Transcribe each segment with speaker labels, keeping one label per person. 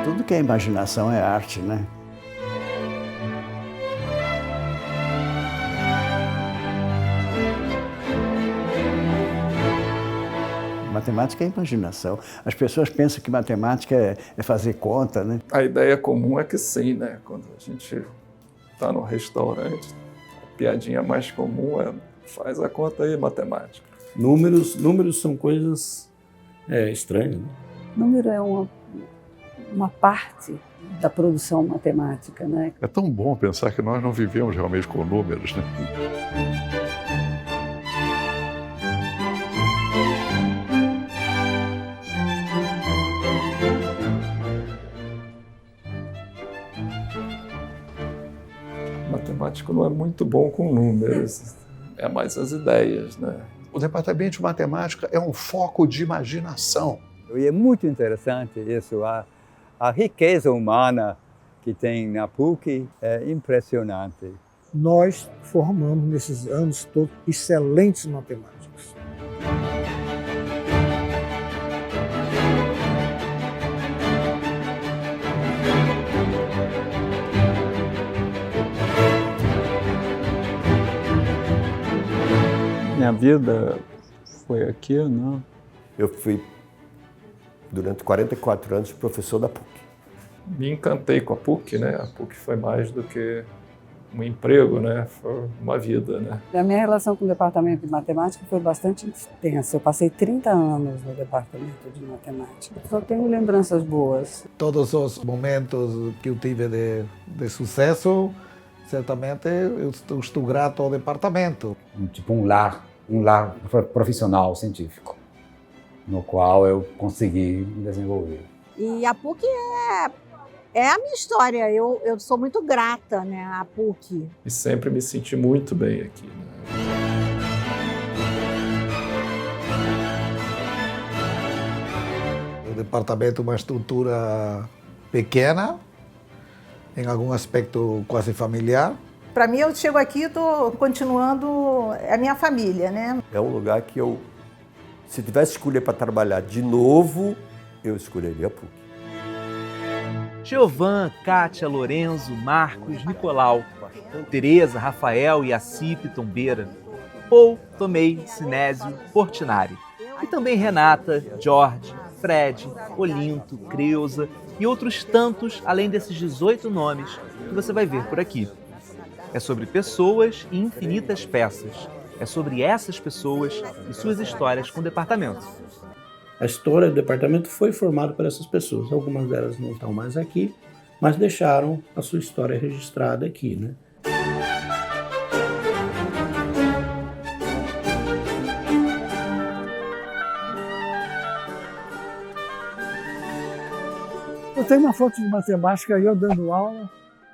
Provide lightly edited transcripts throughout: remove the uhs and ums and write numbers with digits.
Speaker 1: Tudo que é imaginação é arte, né? Matemática é imaginação. As pessoas pensam que matemática é fazer conta, né?
Speaker 2: A ideia comum é que sim, né? Quando a gente está no restaurante, a piadinha mais comum é faz a conta aí, matemática.
Speaker 3: Números são coisas estranhas, né?
Speaker 4: Número é uma parte da produção matemática, né?
Speaker 5: É tão bom pensar que nós não vivemos realmente com números, né?
Speaker 2: Matemático não é muito bom com números, é mais as ideias, né?
Speaker 5: O departamento de matemática é um foco de imaginação.
Speaker 6: E é muito interessante isso, a riqueza humana que tem na PUC é impressionante.
Speaker 7: Nós formamos nesses anos todos excelentes matemáticos.
Speaker 2: Minha vida foi aqui, né?
Speaker 8: Eu fui, durante 44 anos, professor da PUC.
Speaker 2: Me encantei com a PUC, né? A PUC foi mais do que um emprego, né? Foi uma vida, né?
Speaker 4: A minha relação com o departamento de matemática foi bastante intensa. Eu passei 30 anos no departamento de matemática. Só tenho lembranças boas.
Speaker 7: Todos os momentos que eu tive de sucesso, certamente eu estou grato ao departamento.
Speaker 9: Tipo um lar profissional, científico, no qual eu consegui me desenvolver.
Speaker 10: E a PUC é a minha história. Eu sou muito grata, né, à PUC.
Speaker 2: E sempre me senti muito bem aqui, né?
Speaker 7: O departamento é uma estrutura pequena, em algum aspecto quase familiar.
Speaker 11: Para mim, eu chego aqui e estou continuando a minha família, né?
Speaker 8: É um lugar que eu, se tivesse escolher para trabalhar de novo, eu escolheria a PUC.
Speaker 12: Giovan, Kátia, Lorenzo, Marcos, Nicolau, Tereza, Rafael, Yacipe, Tombeira, Paul, Tomei, Sinésio, Portinari. E também Renata, Jorge, Fred, Olinto, Creuza e outros tantos, além desses 18 nomes que você vai ver por aqui. É sobre pessoas e infinitas peças. É sobre essas pessoas e suas histórias com o departamento.
Speaker 3: A história do departamento foi formada por essas pessoas. Algumas delas não estão mais aqui, mas deixaram a sua história registrada aqui, né?
Speaker 7: Eu tenho uma foto de matemática, eu dando aula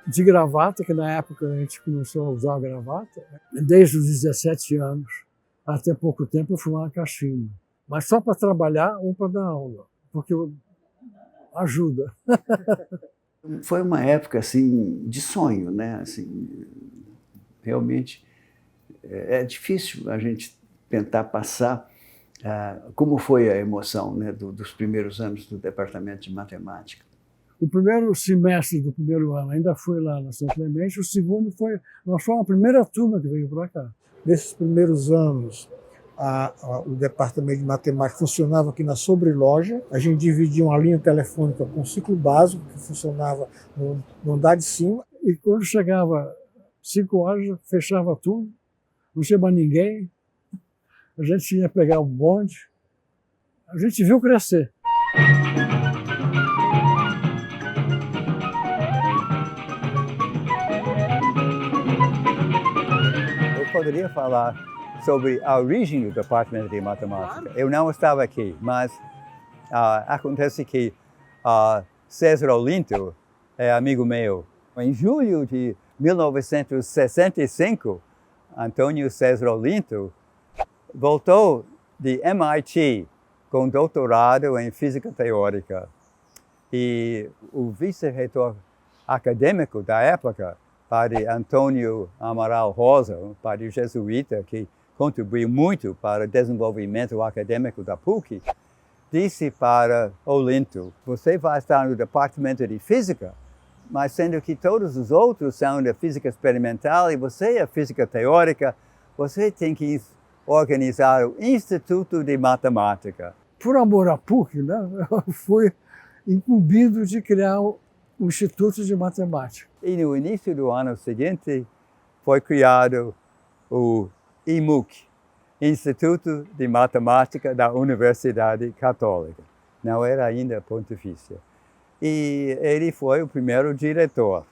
Speaker 7: de gravata, que na época a gente começou a usar a gravata. Desde os 17 anos até pouco tempo eu fumava cachimbo. Mas só para trabalhar ou para dar aula, porque ajuda.
Speaker 1: Foi uma época assim de sonho, né? Assim, realmente é difícil a gente tentar passar como foi a emoção, né, dos primeiros anos do departamento de matemática.
Speaker 7: O primeiro semestre do primeiro ano ainda foi lá na São Clemente, o segundo foi... Nós fomos a primeira turma que veio para cá. Nesses primeiros anos, o departamento de matemática funcionava aqui na sobreloja. A gente dividia uma linha telefônica com um ciclo básico, que funcionava no andar de cima. E quando chegava 5 horas, fechava tudo, não tinha mais ninguém. A gente ia pegar o bonde. A gente viu crescer.
Speaker 6: Poderia falar sobre a origem do departamento de matemática. Eu não estava aqui, mas acontece que César Olinto é amigo meu. Em julho de 1965, Antônio César Olinto voltou de MIT com doutorado em física teórica. E o vice-reitor acadêmico da época, Padre Antônio Amaral Rosa, um padre jesuíta que contribuiu muito para o desenvolvimento acadêmico da PUC, disse para Olinto, você vai estar no departamento de física, mas sendo que todos os outros são da física experimental e você é física teórica, você tem que organizar o Instituto de Matemática.
Speaker 7: Por amor à PUC, né, eu fui incumbido de criar o Instituto de Matemática.
Speaker 6: E no início do ano seguinte foi criado o IMUC, Instituto de Matemática da Universidade Católica. Não era ainda pontifícia. E ele foi o primeiro diretor.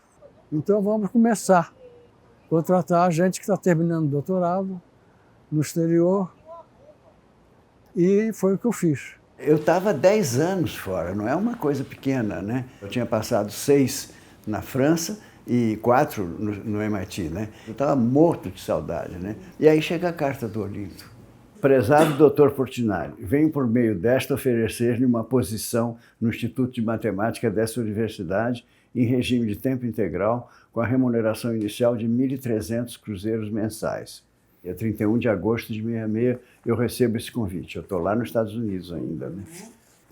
Speaker 7: Então vamos começar a contratar gente que está terminando o doutorado no exterior, e foi o que eu fiz.
Speaker 1: Eu estava 10 anos fora, não é uma coisa pequena, né? Eu tinha passado 6 na França e 4 no MIT, né? Eu estava morto de saudade, né? E aí chega a carta do Olinto. Prezado Dr. Portinari, venho por meio desta oferecer-lhe uma posição no Instituto de Matemática desta universidade em regime de tempo integral com a remuneração inicial de 1.300 cruzeiros mensais. Dia 31 de agosto de 66 eu recebo esse convite. Eu estou lá nos Estados Unidos ainda, né?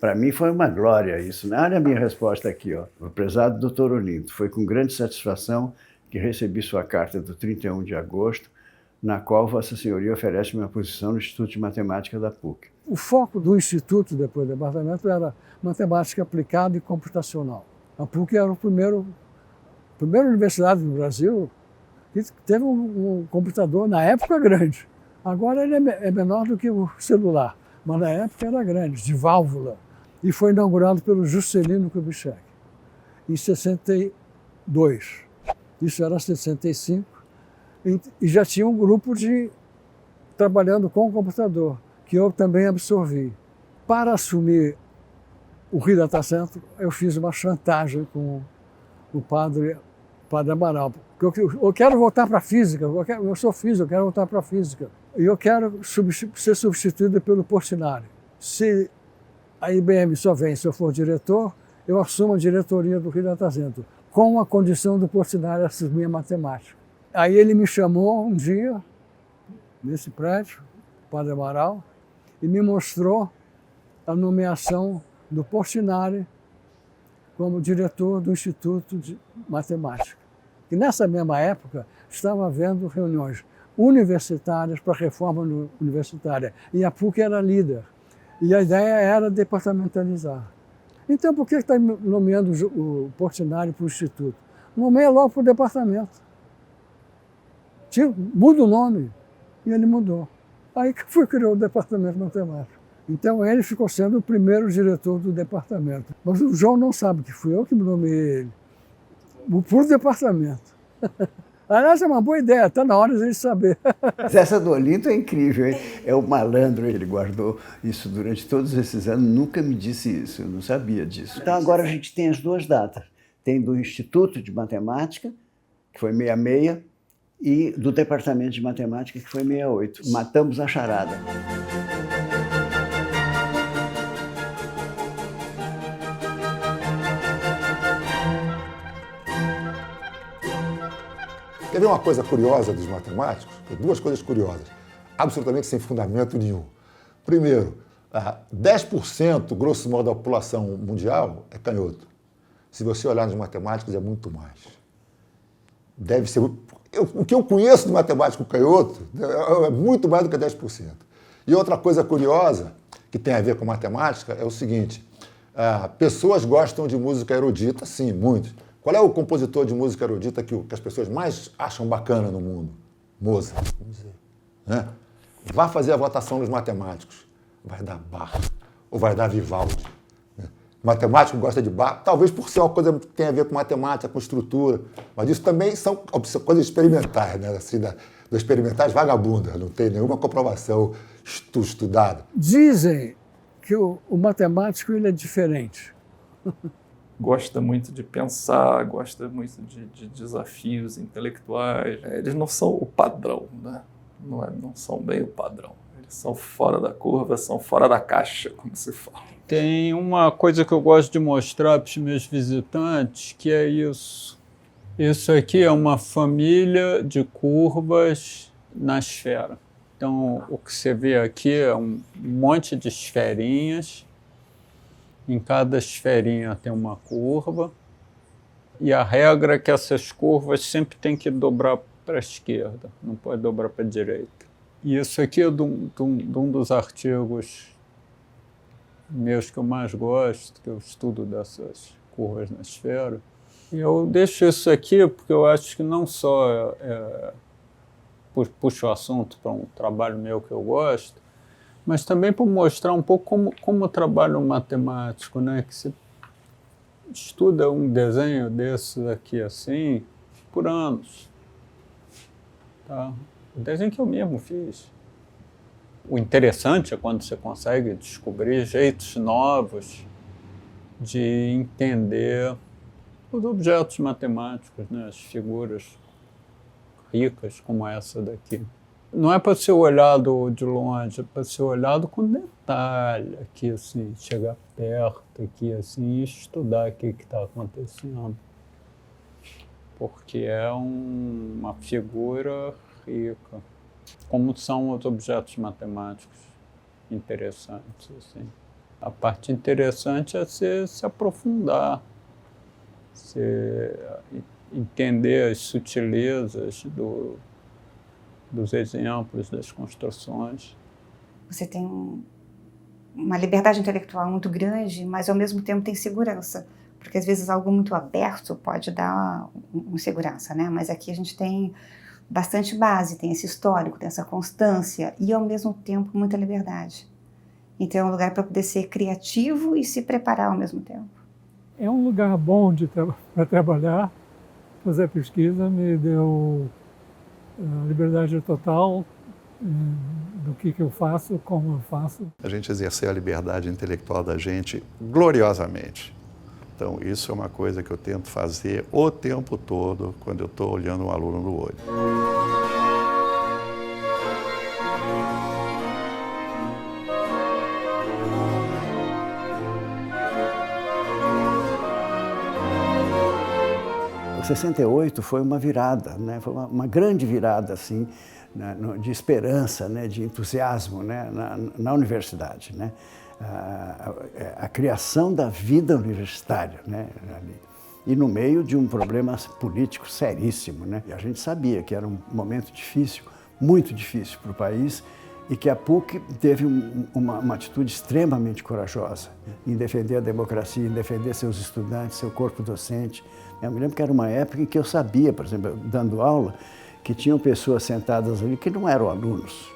Speaker 1: Para mim foi uma glória isso, né? Olha a minha resposta aqui, ó. O prezado Dr. Olinto, foi com grande satisfação que recebi sua carta do 31 de agosto, na qual Vossa Senhoria oferece uma posição no Instituto de Matemática da PUC.
Speaker 7: O foco do Instituto, depois do departamento, era matemática aplicada e computacional. A PUC era a primeira universidade no Brasil que teve um computador, na época, grande. Agora ele é menor do que o celular, mas na época era grande, de válvula. E foi inaugurado pelo Juscelino Kubitschek, em 62. Isso era 65. E já tinha um grupo trabalhando com o computador, que eu também absorvi. Para assumir o Rio Data Center, eu fiz uma chantagem com o padre Amaral. Eu quero voltar para a física, eu sou físico, eu quero voltar para a física. E eu quero ser substituído pelo Portinari. Se a IBM só vem se eu for diretor, eu assumo a diretoria do Rio Data Center, com a condição do Portinari assumir a matemática. Aí ele me chamou um dia, nesse prédio, o padre Amaral, e me mostrou a nomeação do Portinari como diretor do Instituto de Matemática. E nessa mesma época estava havendo reuniões universitárias para a reforma universitária, e a PUC era líder, e a ideia era departamentalizar. Então por que está nomeando o Portinari para o Instituto? Nomeia logo para o departamento. Muda o nome, e ele mudou. Aí que foi criou o departamento de matemática. Então ele ficou sendo o primeiro diretor do departamento. Mas o João não sabe que fui eu que nomeei ele. Por departamento. Aliás, é uma boa ideia, está na hora de a gente saber.
Speaker 1: Mas essa do Olinto é incrível, hein? É o malandro, ele guardou isso durante todos esses anos, nunca me disse isso, eu não sabia disso. Então agora a gente tem as duas datas. Tem do Instituto de Matemática, que foi 66, e do Departamento de Matemática, que foi 68. Matamos a charada.
Speaker 5: Quer ver uma coisa curiosa dos matemáticos? Duas coisas curiosas, absolutamente sem fundamento nenhum. Primeiro, 10%, grosso modo, da população mundial é canhoto. Se você olhar nos matemáticos, é muito mais. Deve ser... O que eu conheço de matemático canhoto é muito mais do que 10%. E outra coisa curiosa, que tem a ver com matemática, é o seguinte, pessoas gostam de música erudita, sim, muito. Qual é o compositor de música erudita que as pessoas mais acham bacana no mundo? Mozart, vamos dizer. Né? Vá fazer a votação dos matemáticos. Vai dar Bach ou vai dar Vivaldi. Matemático gosta de Bach, talvez por ser uma coisa que tem a ver com matemática, com estrutura, mas isso também são coisas experimentais, né? Assim, do experimentais vagabunda, não tem nenhuma comprovação estudada.
Speaker 7: Dizem que o matemático ele é diferente.
Speaker 2: Gosta muito de pensar, gosta muito de desafios intelectuais. Eles não são o padrão, né? Não são bem o padrão. Eles são fora da curva, são fora da caixa, como se fala.
Speaker 13: Tem uma coisa que eu gosto de mostrar para os meus visitantes, que é isso. Isso aqui é uma família de curvas na esfera. Então, o que você vê aqui é um monte de esferinhas Em cada esferinha tem uma curva, e a regra é que essas curvas sempre tem que dobrar para a esquerda, não pode dobrar para a direita. E isso aqui é de um dos artigos meus que eu mais gosto, que eu estudo dessas curvas na esfera. E eu deixo isso aqui porque eu acho que não só puxo o assunto para um trabalho meu que eu gosto, mas também para mostrar um pouco como eu trabalho matemático, né? Que se estuda um desenho desses aqui assim por anos. Tá? O desenho que eu mesmo fiz. O interessante é quando você consegue descobrir jeitos novos de entender os objetos matemáticos, né? As figuras ricas como essa daqui. Não é para ser olhado de longe, é para ser olhado com detalhe, aqui assim, chegar perto aqui assim e estudar o que está acontecendo. Porque é uma figura rica. Como são os objetos matemáticos interessantes, assim. A parte interessante é se aprofundar, entender as sutilezas dos exemplos, das construções.
Speaker 14: Você tem uma liberdade intelectual muito grande, mas ao mesmo tempo tem segurança, porque às vezes algo muito aberto pode dar insegurança, né? Mas aqui a gente tem bastante base, tem esse histórico, tem essa constância e ao mesmo tempo muita liberdade. Então é um lugar para poder ser criativo e se preparar ao mesmo tempo.
Speaker 7: É um lugar bom para trabalhar, fazer pesquisa, me deu liberdade total do que eu faço, como eu faço.
Speaker 15: A gente exercer a liberdade intelectual da gente gloriosamente. Então, isso é uma coisa que eu tento fazer o tempo todo quando eu estou olhando um aluno no olho.
Speaker 1: O 68 foi uma virada, né? Foi uma grande virada assim, de esperança, né? De entusiasmo, né? na universidade, né? A criação da vida universitária, né? E no meio de um problema político seríssimo, né? E a gente sabia que era um momento difícil, muito difícil para o país, e que a PUC teve uma atitude extremamente corajosa em defender a democracia, em defender seus estudantes, seu corpo docente. Eu me lembro que era uma época em que eu sabia, por exemplo, dando aula, que tinham pessoas sentadas ali que não eram alunos,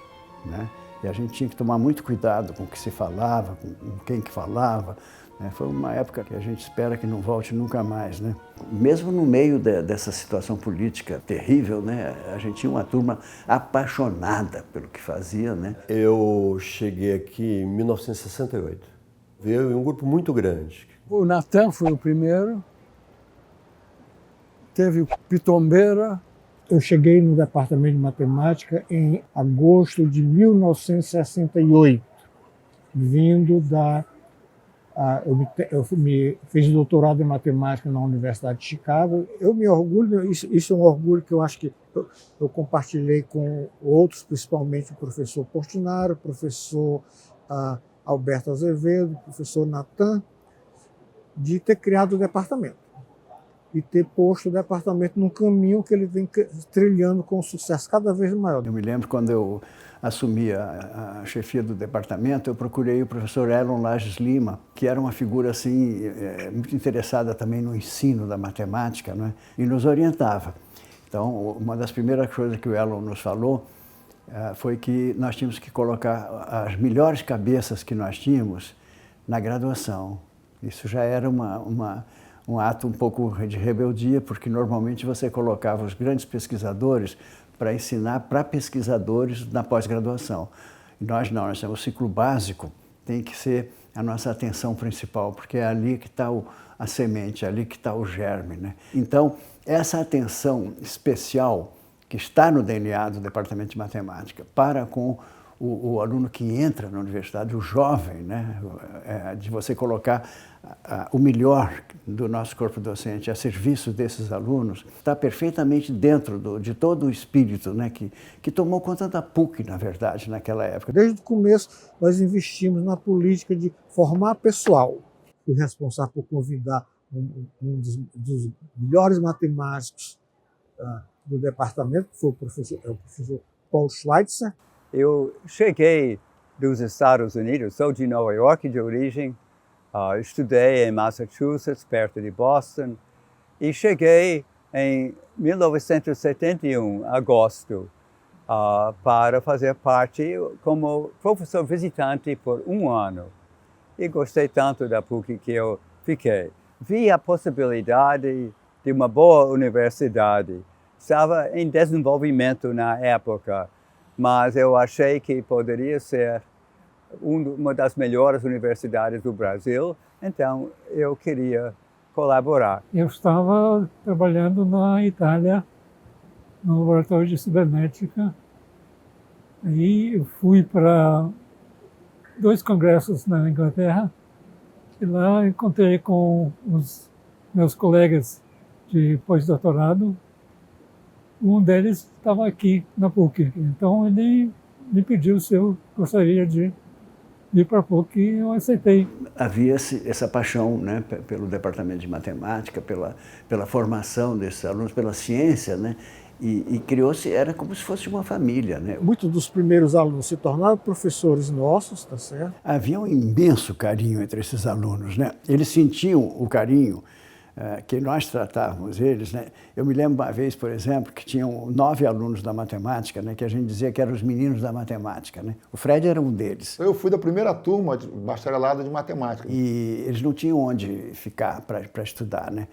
Speaker 1: né? E a gente tinha que tomar muito cuidado com o que se falava, com quem que falava, né? Foi uma época que a gente espera que não volte nunca mais, né? Mesmo no meio dessa situação política terrível, né? A gente tinha uma turma apaixonada pelo que fazia, né?
Speaker 8: Eu cheguei aqui em 1968. Veio em um grupo muito grande.
Speaker 7: O Natan foi o primeiro. Teve o Pitombeira. Eu cheguei no departamento de matemática em agosto de 1968, vindo eu fiz doutorado em matemática na Universidade de Chicago. Eu me orgulho, isso é um orgulho que eu acho que eu compartilhei com outros, principalmente o professor Portinari, o professor Alberto Azevedo, o professor Natan, de ter criado o departamento e ter posto o departamento num caminho que ele vem trilhando com um sucesso cada vez maior.
Speaker 1: Eu me lembro quando eu assumi a chefia do departamento, eu procurei o professor Elon Lages Lima, que era uma figura assim, muito interessada também no ensino da matemática, né? E nos orientava. Então, uma das primeiras coisas que o Elon nos falou foi que nós tínhamos que colocar as melhores cabeças que nós tínhamos na graduação. Isso já era um ato um pouco de rebeldia, porque normalmente você colocava os grandes pesquisadores para ensinar para pesquisadores na pós-graduação. E nós não, nós temos o ciclo básico, tem que ser a nossa atenção principal, porque é ali que está a semente, é ali que está o germe, né? Então, essa atenção especial que está no DNA do Departamento de Matemática para com o aluno que entra na universidade, o jovem, né? De você colocar o melhor do nosso corpo docente a serviço desses alunos, está perfeitamente dentro de todo o espírito, né? que tomou conta da PUC, na verdade, naquela época.
Speaker 7: Desde o começo, nós investimos na política de formar pessoal. fui responsável por convidar um dos melhores matemáticos do departamento, que foi o professor Paul Schweitzer.
Speaker 6: Eu cheguei dos Estados Unidos, sou de Nova York de origem, estudei em Massachusetts, perto de Boston, e cheguei em 1971, agosto, para fazer parte como professor visitante por um ano. E gostei tanto da PUC que eu fiquei. Vi a possibilidade de uma boa universidade. Estava em desenvolvimento na época, mas eu achei que poderia ser uma das melhores universidades do Brasil, então eu queria colaborar.
Speaker 16: Eu estava trabalhando na Itália, no laboratório de cibernética, aí eu fui para 2 congressos na Inglaterra, e lá encontrei com os meus colegas de pós-doutorado. Um deles estava aqui na PUC, então ele me pediu se eu gostaria de ir para a PUC e eu aceitei.
Speaker 1: Havia essa paixão, né, pelo departamento de matemática, pela formação desses alunos, pela ciência, né, e criou-se, era como se fosse uma família, né.
Speaker 7: Muitos dos primeiros alunos se tornaram professores nossos, tá certo?
Speaker 1: Havia um imenso carinho entre esses alunos, né. Eles sentiam o carinho que nós tratávamos eles, né. Eu me lembro uma vez, por exemplo, que tinham 9 alunos da matemática, né, que a gente dizia que eram os meninos da matemática, né. O Fred era um deles.
Speaker 5: Eu fui da primeira turma de bacharelado de matemática.
Speaker 1: E eles não tinham onde ficar para estudar, né.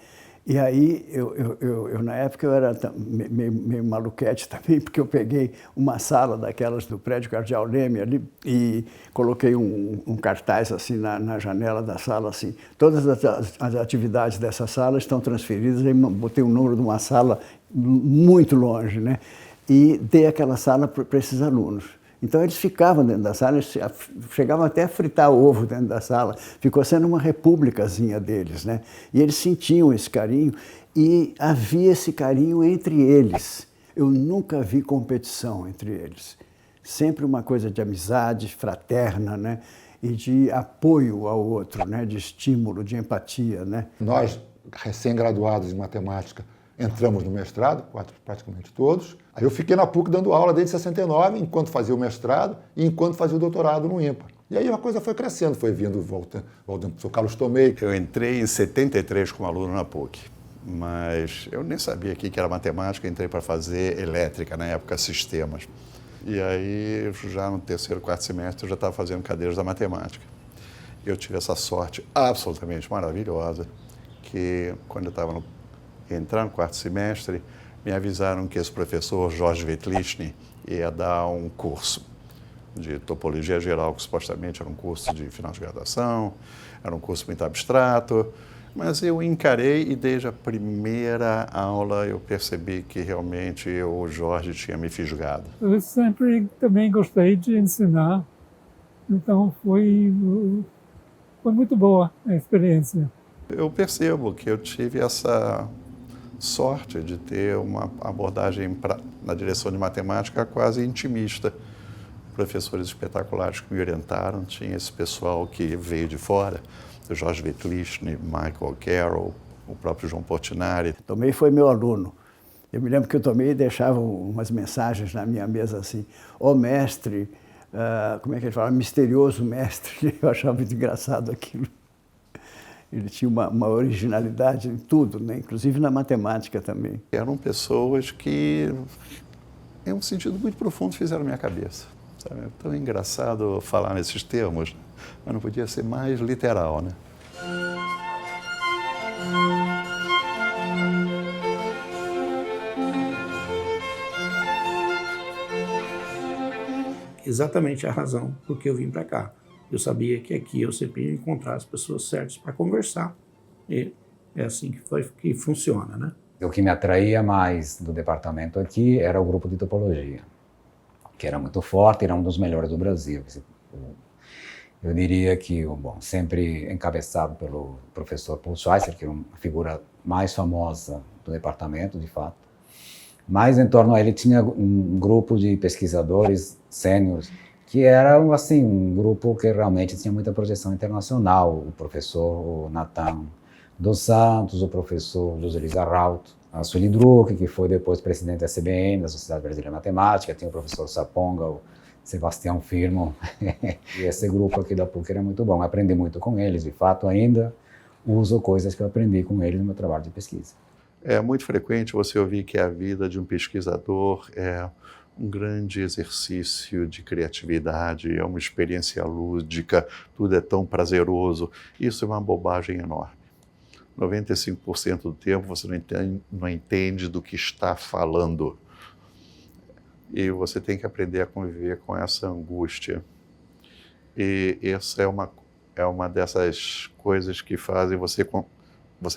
Speaker 1: E aí, eu na época, eu era meio maluquete também, porque eu peguei uma sala daquelas do prédio Cardeal Leme ali e coloquei um cartaz assim na janela da sala, assim, todas as atividades dessa sala estão transferidas, aí botei o número de uma sala muito longe, né? E dei aquela sala para esses alunos. Então eles ficavam dentro da sala, eles chegavam até a fritar ovo dentro da sala. Ficou sendo uma repúblicazinha deles, né? E eles sentiam esse carinho e havia esse carinho entre eles. Eu nunca vi competição entre eles. Sempre uma coisa de amizade fraterna, né? E de apoio ao outro, né? De estímulo, de empatia, né?
Speaker 5: Nós, recém-graduados em matemática, entramos no mestrado, praticamente todos. Aí eu fiquei na PUC dando aula desde 69, enquanto fazia o mestrado e enquanto fazia o doutorado no IMPA. E aí a coisa foi crescendo, foi vindo, voltando para o professor Carlos Tomei.
Speaker 15: Eu entrei em 73 como aluno na PUC, mas eu nem sabia o que era matemática, entrei para fazer elétrica, na época, sistemas. E aí, já no terceiro, quarto semestre, eu já estava fazendo cadeiras da matemática. Eu tive essa sorte absolutamente maravilhosa, que quando eu estava entrando no quarto semestre, me avisaram que esse professor, Jorge Vetlichny, ia dar um curso de topologia geral, que supostamente era um curso de final de graduação, era um curso muito abstrato, mas eu encarei e desde a primeira aula eu percebi que realmente o Jorge tinha me fisgado.
Speaker 16: Eu sempre também gostei de ensinar, então foi muito boa a experiência.
Speaker 15: Eu percebo que eu tive essa sorte de ter uma abordagem na direção de matemática quase intimista. Professores espetaculares que me orientaram, tinha esse pessoal que veio de fora, o Jorge Vetlichny, Michael Carroll, o próprio João Portinari.
Speaker 1: Tomei foi meu aluno. Eu me lembro que o Tomei deixava umas mensagens na minha mesa assim, ó mestre, como é que ele fala? Misterioso mestre. Eu achava muito engraçado aquilo. Ele tinha uma originalidade em tudo, né? Inclusive na matemática também.
Speaker 15: Eram pessoas que, em um sentido muito profundo, fizeram minha cabeça. Sabe? É tão engraçado falar nesses termos, mas não podia ser mais literal, né?
Speaker 3: Exatamente a razão por que eu vim para cá. Eu sabia que aqui eu sempre ia encontrar as pessoas certas para conversar. E é assim que funciona, né?
Speaker 9: O que me atraía mais do departamento aqui era o grupo de topologia, que era muito forte, era um dos melhores do Brasil. Eu diria que, bom, sempre encabeçado pelo professor Paul Schweitzer, que é uma figura mais famosa do departamento, de fato. Mas em torno a ele tinha um grupo de pesquisadores sêniores que era assim, um grupo que realmente tinha muita projeção internacional. O professor Nathan dos Santos, o professor José Luiz Arrauto, a Sueli Druck, que foi depois presidente da CBM, da Sociedade Brasileira de Matemática, tinha o professor Saponga, o Sebastião Firmo, e esse grupo aqui da PUC era muito bom. Aprendi muito com eles, de fato, ainda uso coisas que eu aprendi com eles no meu trabalho de pesquisa.
Speaker 15: É muito frequente você ouvir que a vida de um pesquisador é um grande exercício de criatividade, é uma experiência lúdica, tudo é tão prazeroso. Isso é uma bobagem enorme. 95% do tempo você não entende do que está falando. E você tem que aprender a conviver com essa angústia. E essa é uma dessas coisas que fazem você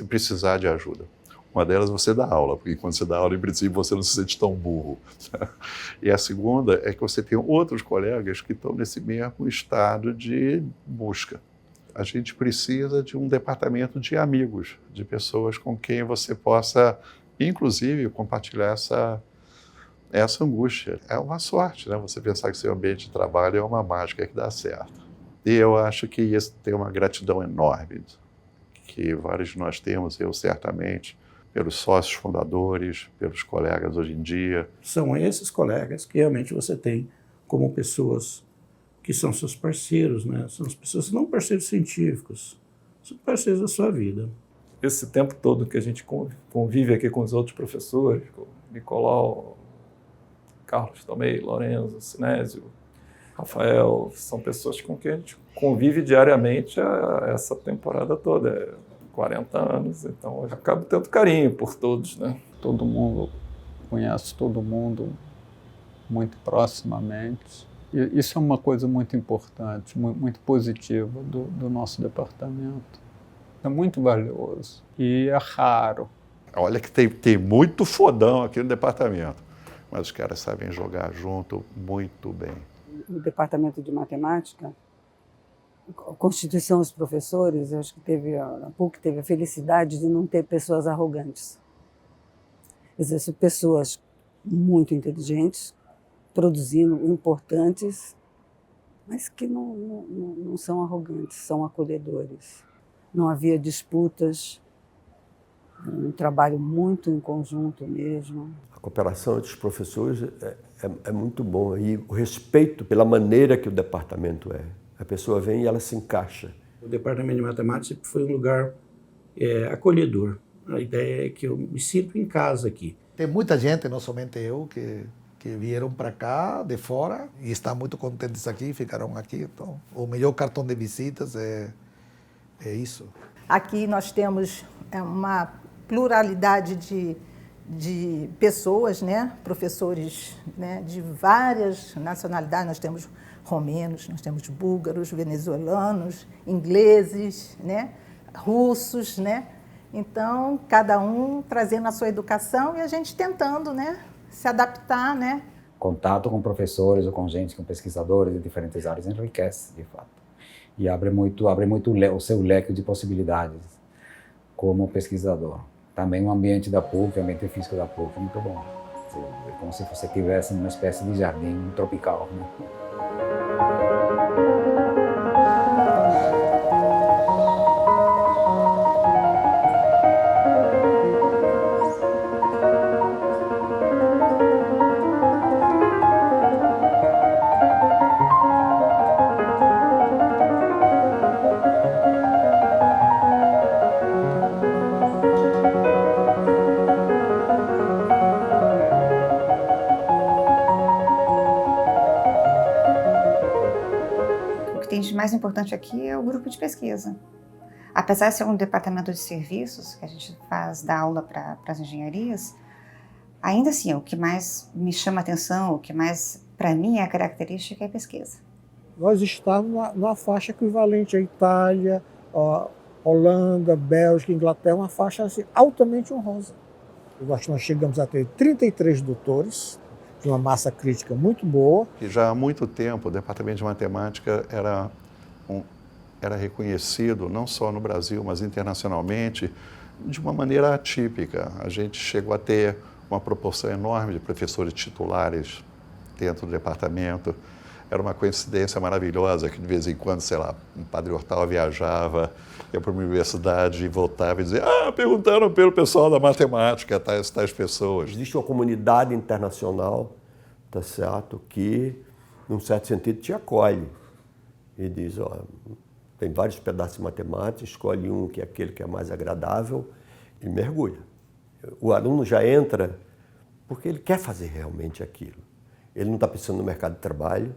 Speaker 15: precisar de ajuda. Uma delas é você dar aula, porque quando você dá aula, em princípio, você não se sente tão burro. E a segunda é que você tem outros colegas que estão nesse mesmo estado de busca. A gente precisa de um departamento de amigos, de pessoas com quem você possa, inclusive, compartilhar essa angústia. É uma sorte, né? Você pensar que seu ambiente de trabalho é uma mágica que dá certo. E eu acho que isso tem uma gratidão enorme, que vários de nós temos, eu certamente, pelos sócios fundadores, pelos colegas hoje em dia.
Speaker 3: São esses colegas que realmente você tem como pessoas que são seus parceiros, né? São as pessoas não parceiros científicos, são parceiros da sua vida.
Speaker 2: Esse tempo todo que a gente convive aqui com os outros professores, com Nicolau, Carlos Tomei, Lorenzo, Sinésio, Rafael, são pessoas com quem a gente convive diariamente essa temporada toda, 40 anos, então eu acabo tendo carinho por todos, né?
Speaker 13: Todo mundo conhece todo mundo muito proximamente. E isso é uma coisa muito importante, muito positiva do nosso departamento. É muito valioso e é raro.
Speaker 15: Olha que tem muito fodão aqui no departamento, mas os caras sabem jogar junto muito bem.
Speaker 4: No departamento de matemática, a constituição dos professores, eu acho que a PUC teve a felicidade de não ter pessoas arrogantes. Quer dizer, são pessoas muito inteligentes, produzindo, importantes, mas que não são arrogantes, são acolhedores. Não havia disputas, um trabalho muito em conjunto mesmo.
Speaker 8: A cooperação entre os professores é muito bom e o respeito pela maneira que o departamento é. A pessoa vem e ela se encaixa.
Speaker 3: O departamento de matemática sempre foi um lugar acolhedor. A ideia é que eu me sinto em casa aqui.
Speaker 17: Tem muita gente, não somente eu, que vieram para cá de fora e estão muito contentes aqui, ficaram aqui. Então, o melhor cartão de visitas é isso.
Speaker 11: Aqui nós temos uma pluralidade de pessoas, né? Professores, né? De várias nacionalidades. Nós temos romenos, nós temos búlgaros, venezuelanos, ingleses, né? Russos, né? Então, cada um trazendo a sua educação e a gente tentando, né? Se adaptar, né?
Speaker 9: Contato com professores ou com gente, com pesquisadores de diferentes áreas enriquece, de fato. E abre muito o seu leque de possibilidades como pesquisador. Também o ambiente da PUC, o ambiente físico da PUC é muito bom. É como se você estivesse numa espécie de jardim tropical, né?
Speaker 14: O mais importante aqui é o grupo de pesquisa. Apesar de ser um departamento de serviços, que a gente dá aula para as engenharias, ainda assim, o que mais me chama a atenção, o que mais, para mim, é a característica é a pesquisa.
Speaker 7: Nós estávamos numa faixa equivalente à Itália, Holanda, Bélgica, Inglaterra, uma faixa assim, altamente honrosa. Nós chegamos a ter 33 doutores, de uma massa crítica muito boa.
Speaker 15: E já há muito tempo o Departamento de Matemática era reconhecido, não só no Brasil, mas internacionalmente, de uma maneira atípica. A gente chegou a ter uma proporção enorme de professores titulares dentro do departamento. era uma coincidência maravilhosa que de vez em quando, sei lá, o Padre Hortal viajava, ia para uma universidade e voltava e dizia: perguntaram pelo pessoal da matemática, tais pessoas.
Speaker 8: Existe uma comunidade internacional, tá certo, que, num certo sentido, te acolhe e diz: tem vários pedaços de matemática, escolhe um que é aquele que é mais agradável e mergulha. O aluno já entra porque ele quer fazer realmente aquilo. Ele não está pensando no mercado de trabalho,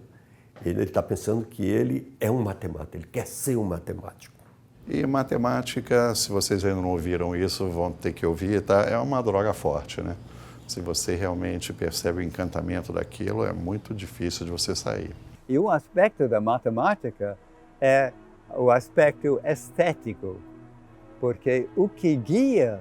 Speaker 8: ele está pensando que ele é um matemático, ele quer ser um matemático.
Speaker 15: E matemática, se vocês ainda não ouviram isso, vão ter que ouvir, tá? É uma droga forte, né? Se você realmente percebe o encantamento daquilo, é muito difícil de você sair.
Speaker 6: E o aspecto da matemática é o aspecto estético, porque o que guia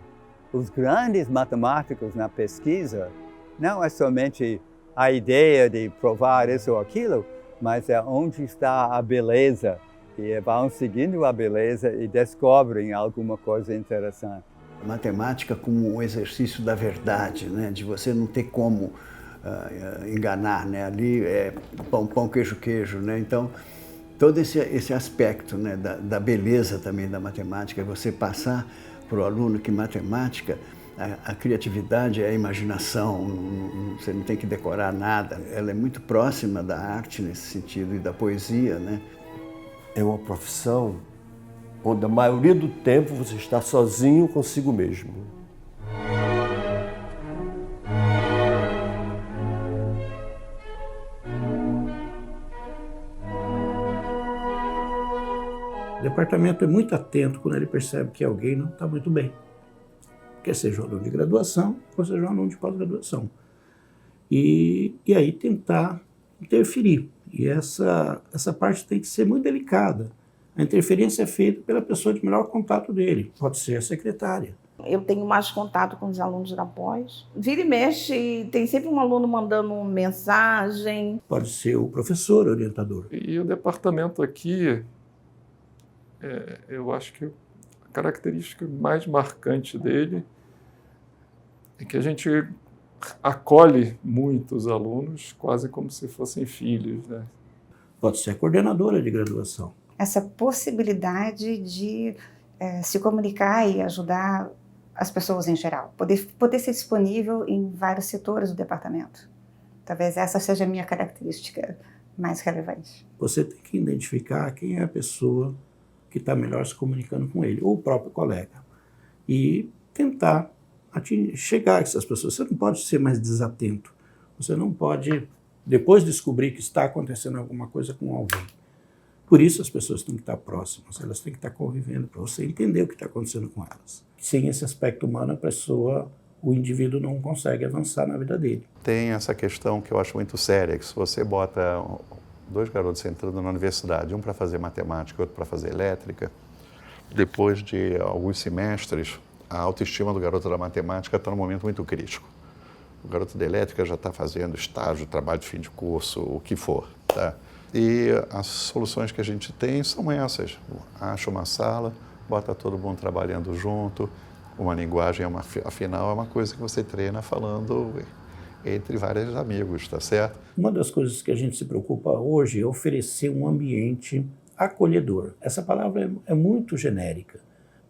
Speaker 6: os grandes matemáticos na pesquisa não é somente a ideia de provar isso ou aquilo, mas é onde está a beleza. E vão seguindo a beleza e descobrem alguma coisa interessante.
Speaker 1: A matemática como um exercício da verdade, né? De você não ter como enganar, né? Ali é pão, queijo, né? Então, todo esse aspecto, né, da beleza também da matemática, você passar para o aluno que matemática, a criatividade é a imaginação, você não tem que decorar nada. Ela é muito próxima da arte nesse sentido e da poesia, né?
Speaker 8: É uma profissão onde a maioria do tempo você está sozinho consigo mesmo.
Speaker 3: O departamento é muito atento quando ele percebe que alguém não está muito bem. Quer seja um aluno de graduação, ou seja um aluno de pós-graduação. E aí tentar interferir. E essa parte tem que ser muito delicada. A interferência é feita pela pessoa de melhor contato dele. Pode ser a secretária.
Speaker 18: Eu tenho mais contato com os alunos da pós. Vira e mexe, tem sempre um aluno mandando mensagem.
Speaker 3: Pode ser o professor orientador.
Speaker 2: E o departamento aqui, eu acho que a característica mais marcante dele é que a gente acolhe muito os alunos, quase como se fossem filhos, né?
Speaker 3: Pode ser a coordenadora de graduação.
Speaker 14: Essa possibilidade de se comunicar e ajudar as pessoas em geral. Poder ser disponível em vários setores do departamento. Talvez essa seja a minha característica mais relevante.
Speaker 3: Você tem que identificar quem é a pessoa que está melhor se comunicando com ele, ou o próprio colega. E tentar chegar a essas pessoas. Você não pode ser mais desatento. Você não pode, depois descobrir que está acontecendo alguma coisa com alguém. Por isso as pessoas têm que estar próximas, elas têm que estar convivendo para você entender o que está acontecendo com elas. Sem esse aspecto humano, o indivíduo não consegue avançar na vida dele.
Speaker 15: Tem essa questão que eu acho muito séria, que se você bota dois garotos entrando na universidade, um para fazer matemática e outro para fazer elétrica, depois de alguns semestres, a autoestima do garoto da matemática está num momento muito crítico. O garoto da elétrica já está fazendo estágio, trabalho de fim de curso, o que for, tá? E as soluções que a gente tem são essas. Acha uma sala, bota todo mundo trabalhando junto, uma linguagem, afinal, é uma coisa que você treina falando entre vários amigos, tá certo?
Speaker 3: Uma das coisas que a gente se preocupa hoje é oferecer um ambiente acolhedor. Essa palavra é muito genérica,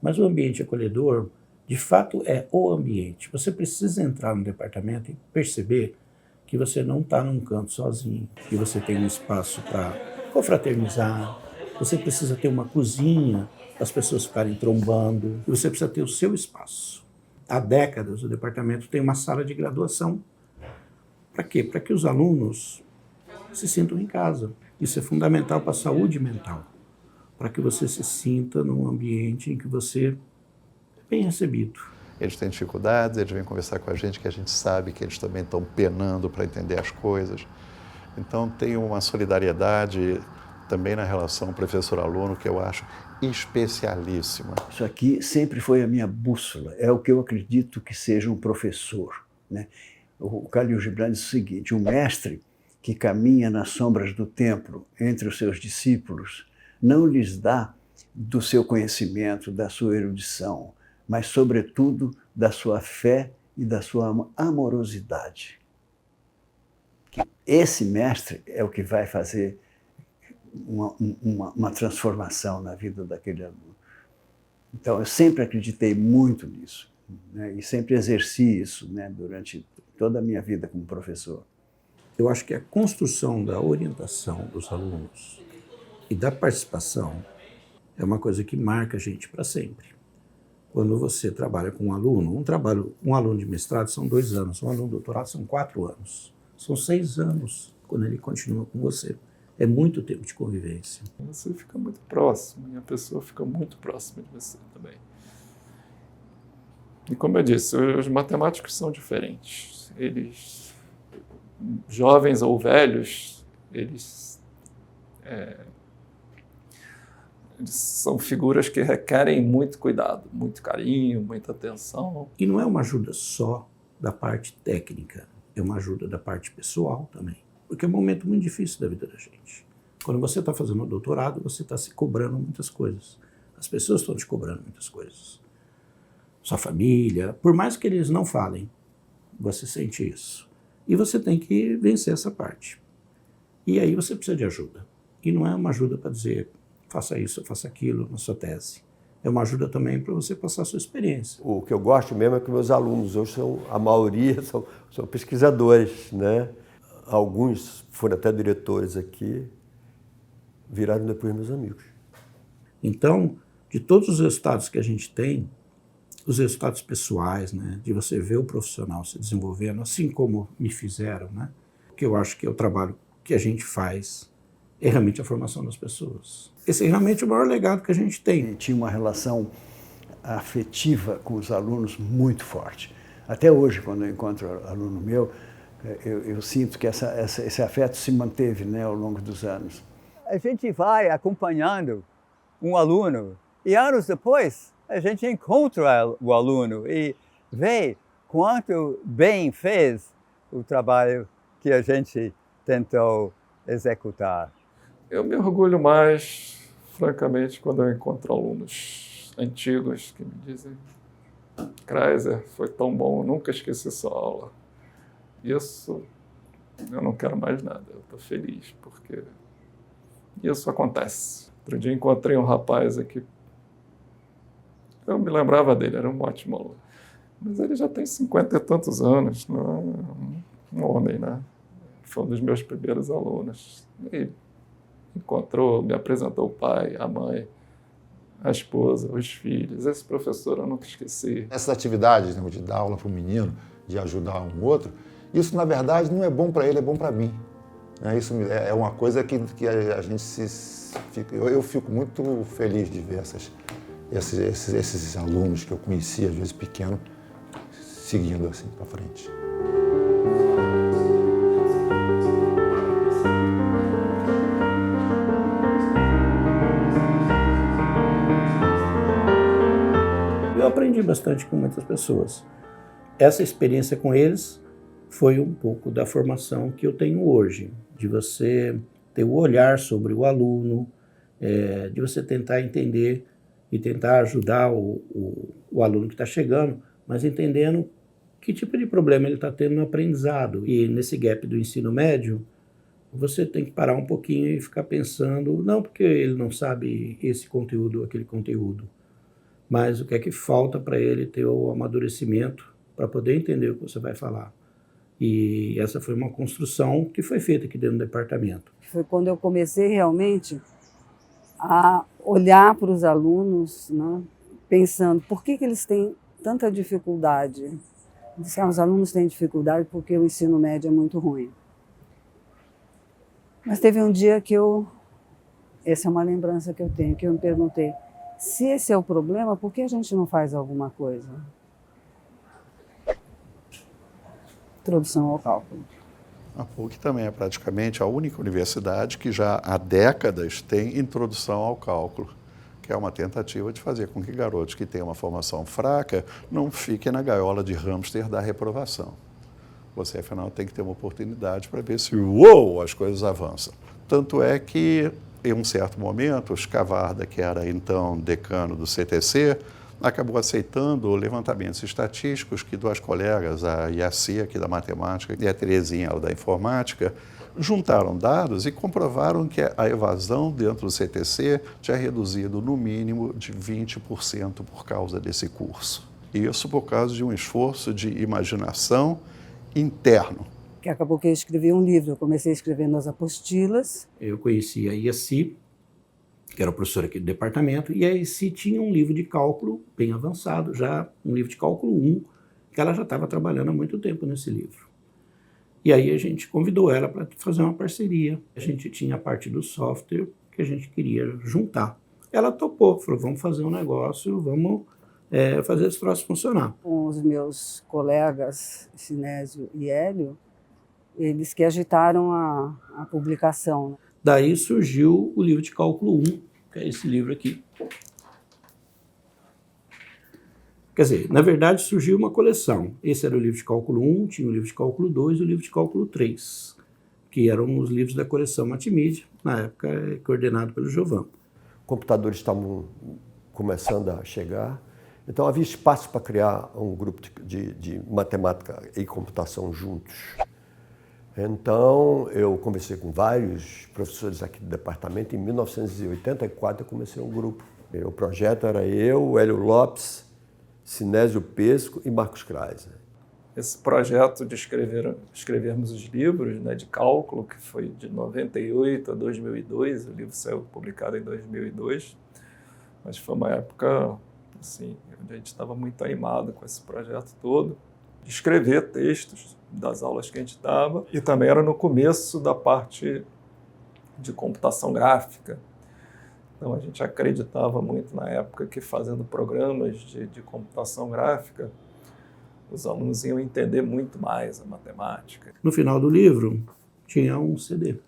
Speaker 3: mas o ambiente acolhedor, de fato, é o ambiente. Você precisa entrar no departamento e perceber que você não está num canto sozinho, que você tem um espaço para confraternizar, você precisa ter uma cozinha para as pessoas ficarem trombando, e você precisa ter o seu espaço. Há décadas o departamento tem uma sala de graduação. Para quê? Para que os alunos se sintam em casa. Isso é fundamental para a saúde mental, para que você se sinta num ambiente em que você é bem recebido.
Speaker 15: Eles têm dificuldades, eles vêm conversar com a gente, que a gente sabe que eles também estão penando para entender as coisas. Então tem uma solidariedade também na relação professor-aluno que eu acho especialíssima.
Speaker 1: Isso aqui sempre foi a minha bússola, é o que eu acredito que seja um professor, né? O Khalil Gibran diz o seguinte: um mestre que caminha nas sombras do templo entre os seus discípulos não lhes dá do seu conhecimento, da sua erudição, mas, sobretudo, da sua fé e da sua amorosidade. que esse mestre é o que vai fazer uma transformação na vida daquele aluno. Então, eu sempre acreditei muito nisso, né? E sempre exerci isso, né, durante toda a minha vida como professor.
Speaker 3: Eu acho que a construção da orientação dos alunos e da participação é uma coisa que marca a gente para sempre. Quando você trabalha com um aluno, um aluno de mestrado são 2 anos, um aluno de doutorado são 4 anos. São 6 anos quando ele continua com você. É muito tempo de convivência.
Speaker 2: Você fica muito próximo e a pessoa fica muito próxima de você também. E como eu disse, os matemáticos são diferentes. Eles, jovens ou velhos, eles são figuras que requerem muito cuidado, muito carinho, muita atenção.
Speaker 3: E não é uma ajuda só da parte técnica, é uma ajuda da parte pessoal também. Porque é um momento muito difícil da vida da gente. Quando você está fazendo um doutorado, você está se cobrando muitas coisas. As pessoas estão te cobrando muitas coisas. Sua família, por mais que eles não falem, você sente isso. E você tem que vencer essa parte. E aí você precisa de ajuda. E não é uma ajuda para dizer, faça isso, faça aquilo na sua tese. É uma ajuda também para você passar a sua experiência.
Speaker 8: O que eu gosto mesmo é que meus alunos hoje a maioria são pesquisadores, né? Alguns foram até diretores aqui, viraram depois meus amigos.
Speaker 3: Então, de todos os resultados que a gente tem, os resultados pessoais, né, de você ver o profissional se desenvolvendo, assim como me fizeram, né, que eu acho que é o trabalho que a gente faz, é realmente a formação das pessoas. Esse é realmente o maior legado que a gente tem.
Speaker 1: E tinha uma relação afetiva com os alunos muito forte. Até hoje, quando eu encontro aluno meu, eu sinto que esse afeto se manteve, né, ao longo dos anos.
Speaker 6: A gente vai acompanhando um aluno e anos depois a gente encontra o aluno e vê quanto bem fez o trabalho que a gente tentou executar.
Speaker 2: Eu me orgulho mais, francamente, quando eu encontro alunos antigos que me dizem: Kreiser, foi tão bom, eu nunca esqueci sua aula. Isso, eu não quero mais nada, eu estou feliz, porque isso acontece. Outro dia encontrei um rapaz aqui, eu me lembrava dele, era um ótimo aluno, mas ele já tem 50 e tantos anos, não é um homem, né? Foi um dos meus primeiros alunos. E encontrou, me apresentou o pai, a mãe, a esposa, os filhos. Esse professor eu nunca esqueci.
Speaker 5: Essas atividades, né, de dar aula para o menino, de ajudar um outro, isso, na verdade, não é bom para ele, é bom para mim. Isso é uma coisa que a gente eu fico muito feliz de ver esses alunos que eu conheci, às vezes pequeno, seguindo assim para frente.
Speaker 3: Eu aprendi bastante com muitas pessoas. Essa experiência com eles foi um pouco da formação que eu tenho hoje, de você ter o olhar sobre o aluno, de você tentar entender e tentar ajudar o aluno que está chegando, mas entendendo que tipo de problema ele está tendo no aprendizado. E nesse gap do ensino médio, você tem que parar um pouquinho e ficar pensando, não porque ele não sabe esse conteúdo ou aquele conteúdo, mas o que é que falta para ele ter o amadurecimento para poder entender o que você vai falar. E essa foi uma construção que foi feita aqui dentro do departamento.
Speaker 4: Foi quando eu comecei realmente a olhar para os alunos, né, pensando por que eles têm tanta dificuldade. Os alunos têm dificuldade porque o ensino médio é muito ruim. Mas teve um dia que essa é uma lembrança que eu tenho, que eu me perguntei, se esse é o problema, por que a gente não faz alguma coisa? Introdução ao cálculo.
Speaker 15: A PUC também é praticamente a única universidade que já há décadas tem introdução ao cálculo, que é uma tentativa de fazer com que garotos que têm uma formação fraca não fiquem na gaiola de hamster da reprovação. Você, afinal, tem que ter uma oportunidade para ver se, uou, as coisas avançam. Tanto é que, em um certo momento, o Scavarda, que era então decano do CTC, acabou aceitando levantamentos estatísticos que duas colegas, a Yaci, aqui da matemática, e a Terezinha, ela da informática, juntaram dados e comprovaram que a evasão dentro do CTC tinha reduzido no mínimo de 20% por causa desse curso. Isso por causa de um esforço de imaginação interno.
Speaker 4: Que acabou que eu escrevi um livro, eu comecei escrevendo as apostilas.
Speaker 3: Eu conheci a Yaci, que era professora aqui do departamento, e a Yaci tinha um livro de cálculo bem avançado, já um livro de cálculo 1, que ela já estava trabalhando há muito tempo nesse livro. E aí a gente convidou ela para fazer uma parceria. A gente tinha a parte do software que a gente queria juntar. Ela topou, falou, vamos fazer um negócio, vamos fazer esse troço funcionar.
Speaker 4: Com os meus colegas, Sinésio e Hélio, eles que agitaram a publicação.
Speaker 3: Daí surgiu o livro de cálculo 1, que é esse livro aqui. Quer dizer, na verdade surgiu uma coleção. Esse era o livro de cálculo 1, tinha o livro de cálculo 2 e o livro de cálculo 3, que eram os livros da coleção Matimídia, na época coordenado pelo Giovan.
Speaker 8: Computadores estavam começando a chegar, então havia espaço para criar um grupo de matemática e computação juntos. Então eu conversei com vários professores aqui do departamento. Em 1984 eu comecei um grupo. O projeto era eu, Hélio Lopes, Sinésio Pesco e Marcos Kreiser.
Speaker 2: Esse projeto de escrevermos os livros, né, de cálculo, que foi de 98 a 2002, o livro saiu publicado em 2002, mas foi uma época assim, onde a gente estava muito animado com esse projeto todo, de escrever textos das aulas que a gente dava, e também era no começo da parte de computação gráfica. Então, a gente acreditava muito na época que, fazendo programas de computação gráfica, os alunos iam entender muito mais a matemática.
Speaker 3: No final do livro, tinha um CD,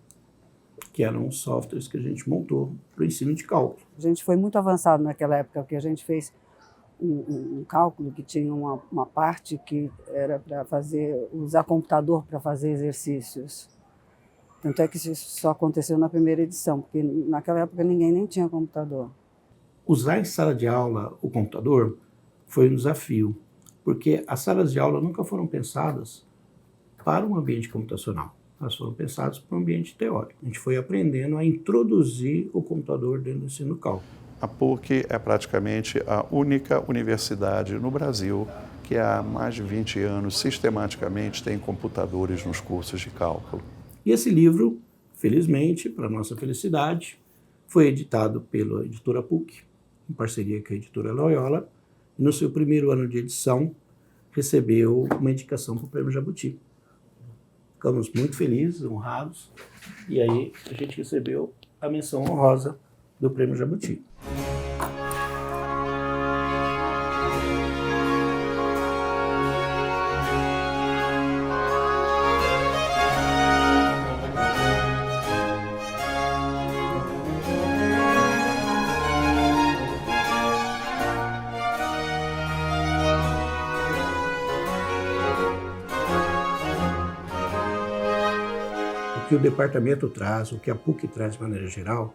Speaker 3: que eram os softwares que a gente montou para o ensino de cálculo.
Speaker 4: A gente foi muito avançado naquela época, porque a gente fez um cálculo que tinha uma parte que era para usar computador para fazer exercícios. Tanto é que isso só aconteceu na primeira edição, porque naquela época ninguém nem tinha computador.
Speaker 3: Usar em sala de aula o computador foi um desafio, porque as salas de aula nunca foram pensadas para um ambiente computacional. Elas foram pensadas para um ambiente teórico. A gente foi aprendendo a introduzir o computador dentro do ensino do cálculo.
Speaker 15: A PUC é praticamente a única universidade no Brasil que há mais de 20 anos sistematicamente tem computadores nos cursos de cálculo.
Speaker 3: E esse livro, felizmente, para nossa felicidade, foi editado pela editora PUC, em parceria com a editora Loyola, e no seu primeiro ano de edição recebeu uma indicação para o Prêmio Jabuti. Ficamos muito felizes, honrados, e aí a gente recebeu a menção honrosa do Prêmio Jabuti. O que o departamento traz, o que a PUC traz de maneira geral,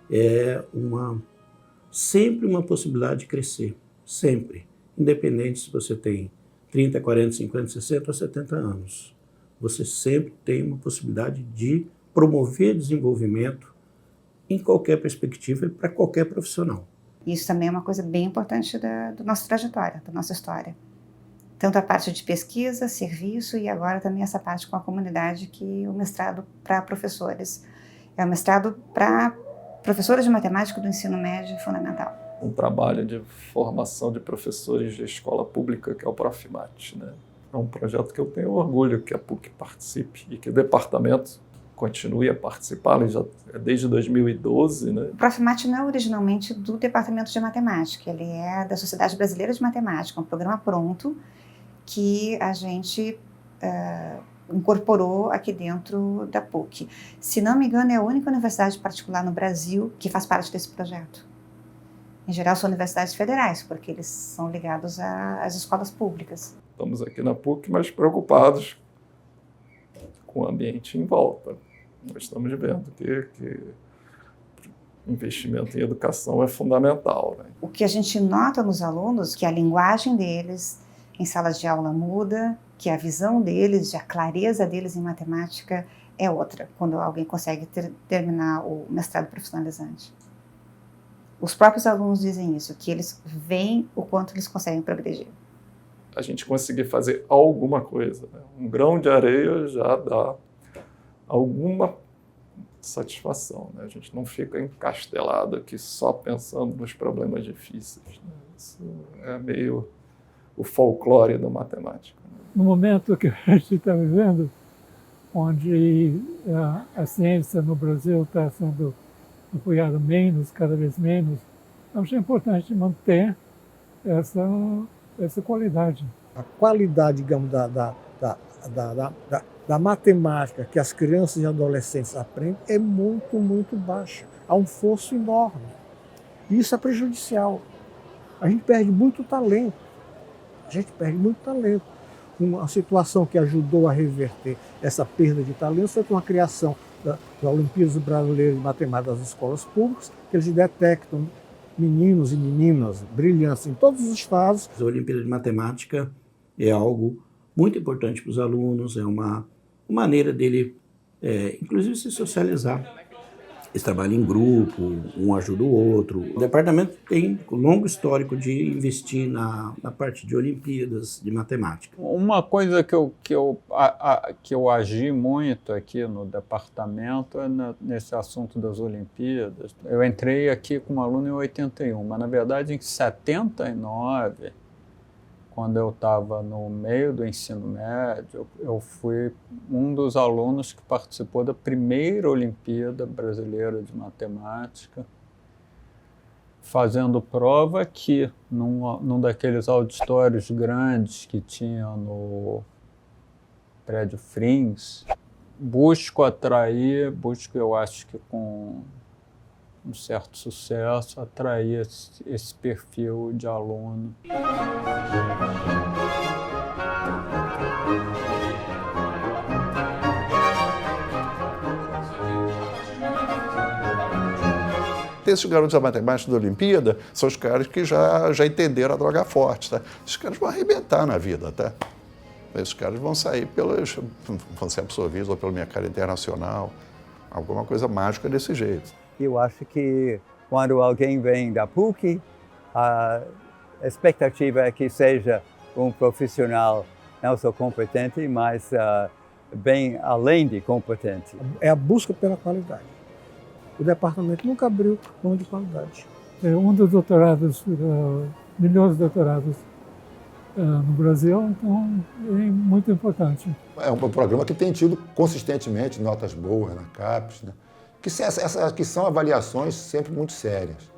Speaker 3: é sempre uma possibilidade de crescer, sempre. Independente se você tem 30, 40, 50, 60 ou 70 anos. Você sempre tem uma possibilidade de promover desenvolvimento em qualquer perspectiva e para qualquer profissional.
Speaker 14: Isso também é uma coisa bem importante da nossa trajetória, da nossa história. Tanto a parte de pesquisa, serviço e agora também essa parte com a comunidade, que o mestrado para professores. É o mestrado para professores de matemática do ensino médio fundamental.
Speaker 2: Um trabalho de formação de professores de escola pública, que é o Profimat, né? É um projeto que eu tenho orgulho que a PUC participe e que o departamento continue a participar, ele já é desde 2012, né?
Speaker 14: O Profimat não é originalmente do Departamento de Matemática, ele é da Sociedade Brasileira de Matemática, um programa pronto que a gente incorporou aqui dentro da PUC. Se não me engano, é a única universidade particular no Brasil que faz parte desse projeto. Em geral, são universidades federais, porque eles são ligados às escolas públicas.
Speaker 2: Estamos aqui na PUC, mas preocupados com o ambiente em volta. Nós estamos vendo que investimento em educação é fundamental, né?
Speaker 14: O que a gente nota nos alunos é que a linguagem deles em salas de aula muda, que a visão deles, a clareza deles em matemática é outra, quando alguém consegue terminar o mestrado profissionalizante. Os próprios alunos dizem isso, que eles veem o quanto eles conseguem progredir.
Speaker 2: A gente conseguir fazer alguma coisa, né? Um grão de areia já dá alguma satisfação, né? A gente não fica encastelado aqui só pensando nos problemas difíceis, né? Isso é meio o folclore da matemática.
Speaker 16: No momento que a gente está vivendo, onde a ciência no Brasil está sendo apoiada menos, cada vez menos, acho importante manter essa qualidade.
Speaker 7: A qualidade, digamos, da matemática que as crianças e adolescentes aprendem é muito, muito baixa. Há um fosso enorme. E isso é prejudicial. A gente perde muito talento. Uma situação que ajudou a reverter essa perda de talento foi com a criação das Olimpíadas Brasileiras de Matemática das escolas públicas, que eles detectam meninos e meninas brilhantes em todos os fases.
Speaker 3: A Olimpíada de Matemática é algo muito importante para os alunos, é uma maneira dele, inclusive, se socializar. Eles trabalham em grupo, um ajuda o outro. O departamento tem um longo histórico de investir na parte de Olimpíadas de Matemática.
Speaker 13: Uma coisa que eu agi muito aqui no departamento é nesse assunto das Olimpíadas. Eu entrei aqui como aluno em 81, mas na verdade em 79, quando eu estava no meio do ensino médio, eu fui um dos alunos que participou da primeira Olimpíada Brasileira de Matemática, fazendo prova aqui, num daqueles auditórios grandes que tinha no prédio Frins. Busco, eu acho que com um certo sucesso, atrair esse perfil de aluno.
Speaker 15: Esses garotos da matemática da Olimpíada são os caras que já entenderam a droga forte, tá? Esses caras vão arrebentar na vida, tá? Esses caras vão sair vão ser absorvidos ou pelo mercado internacional, alguma coisa mágica desse jeito.
Speaker 6: Eu acho que quando alguém vem da PUC, a expectativa é que seja um profissional não só competente, mas bem além de competente.
Speaker 7: É a busca pela qualidade. O departamento nunca abriu mão de qualidade.
Speaker 16: É um dos doutorados, milhões de doutorados no Brasil, então é muito importante.
Speaker 5: É um programa que tem tido consistentemente notas boas na CAPES, né? Que são avaliações sempre muito sérias.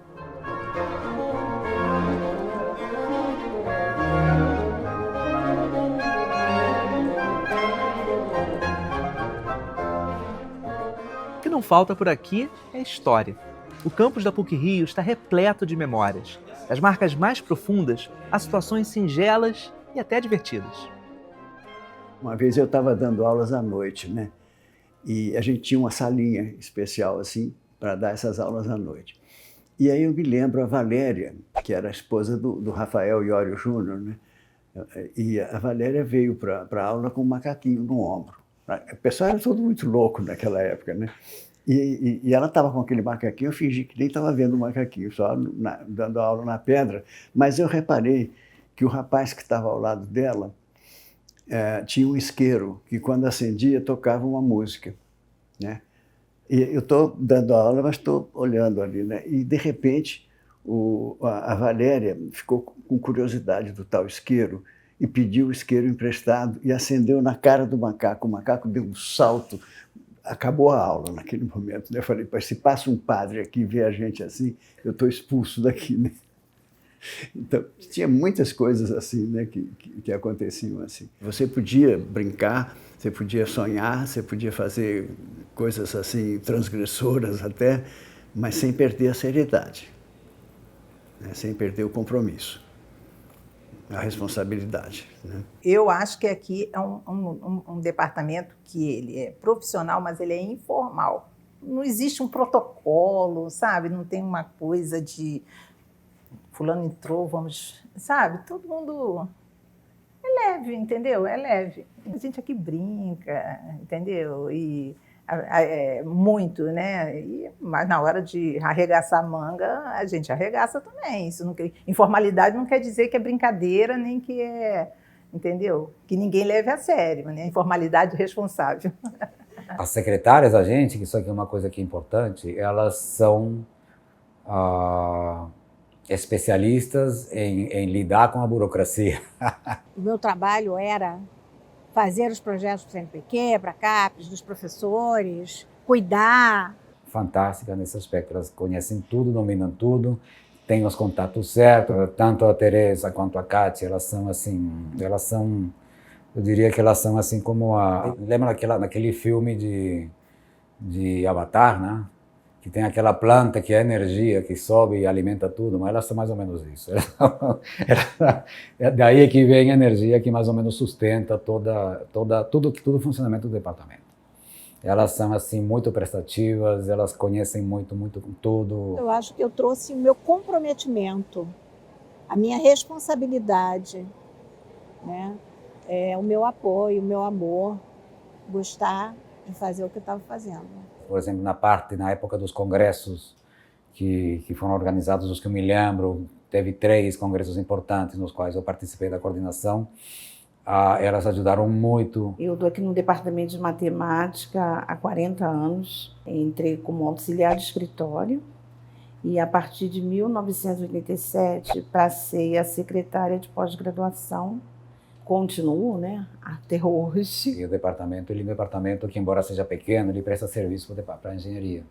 Speaker 12: O que não falta por aqui é história. O campus da PUC-Rio está repleto de memórias, das marcas mais profundas a situações singelas e até divertidas.
Speaker 1: Uma vez eu estava dando aulas à noite, né? E a gente tinha uma salinha especial assim para dar essas aulas à noite. E aí eu me lembro a Valéria, que era a esposa do Rafael Iório Júnior, né? E a Valéria veio para a aula com um macaquinho no ombro. O pessoal era todo muito louco naquela época, né? E ela estava com aquele macaquinho, eu fingi que nem estava vendo o macaquinho, só dando aula na pedra. Mas eu reparei que o rapaz que estava ao lado dela tinha um isqueiro que, quando acendia, tocava uma música, né? E eu estou dando aula, mas estou olhando ali, né? E, de repente, a Valéria ficou com curiosidade do tal isqueiro e pediu o isqueiro emprestado e acendeu na cara do macaco. O macaco deu um salto, acabou a aula naquele momento, né? Eu falei, se passa um padre aqui e vê a gente assim, eu estou expulso daqui, né? Então, tinha muitas coisas assim, né, que aconteciam assim. Você podia brincar, você podia sonhar, você podia fazer coisas assim, transgressoras até, mas sem perder a seriedade, né, sem perder o compromisso, a responsabilidade, né?
Speaker 11: Eu acho que aqui é um departamento que ele é profissional, mas ele é informal. não existe um protocolo, sabe? Não tem uma coisa de fulano entrou, vamos, sabe? Todo mundo é leve, entendeu? É leve. A gente aqui brinca, entendeu? E muito, né? Mas na hora de arregaçar a manga, a gente arregaça também. Isso não, informalidade não quer dizer que é brincadeira, nem que é, entendeu? Que ninguém leve a sério, né? Informalidade responsável.
Speaker 9: As secretárias da gente, que isso aqui é uma coisa que é importante, elas são especialistas em lidar com a burocracia.
Speaker 10: O meu trabalho era fazer os projetos para o CNPq, para a CAPES, dos professores, cuidar.
Speaker 9: Fantástica nesse aspecto, elas conhecem tudo, dominam tudo, têm os contatos certos, tanto a Teresa quanto a Kátia, elas são assim, eu diria que elas são assim como lembra daquele filme de Avatar, né? Que tem aquela planta que é energia, que sobe e alimenta tudo, mas elas são mais ou menos isso. Daí é que vem a energia que mais ou menos sustenta todo o funcionamento do departamento. Elas são assim muito prestativas, elas conhecem muito tudo.
Speaker 10: Eu acho que eu trouxe o meu comprometimento, a minha responsabilidade, né? O meu apoio, o meu amor, gostar de fazer o que eu estava fazendo.
Speaker 9: Por exemplo, na época dos congressos que foram organizados, os que eu me lembro, teve 3 congressos importantes nos quais eu participei da coordenação. Elas ajudaram muito.
Speaker 18: Eu estou aqui no departamento de matemática há 40 anos. Entrei como auxiliar de escritório e, a partir de 1987, passei a secretária de pós-graduação. Continuo, né, até hoje.
Speaker 9: E o departamento, ele é um departamento que, embora seja pequeno, ele presta serviço para a engenharia.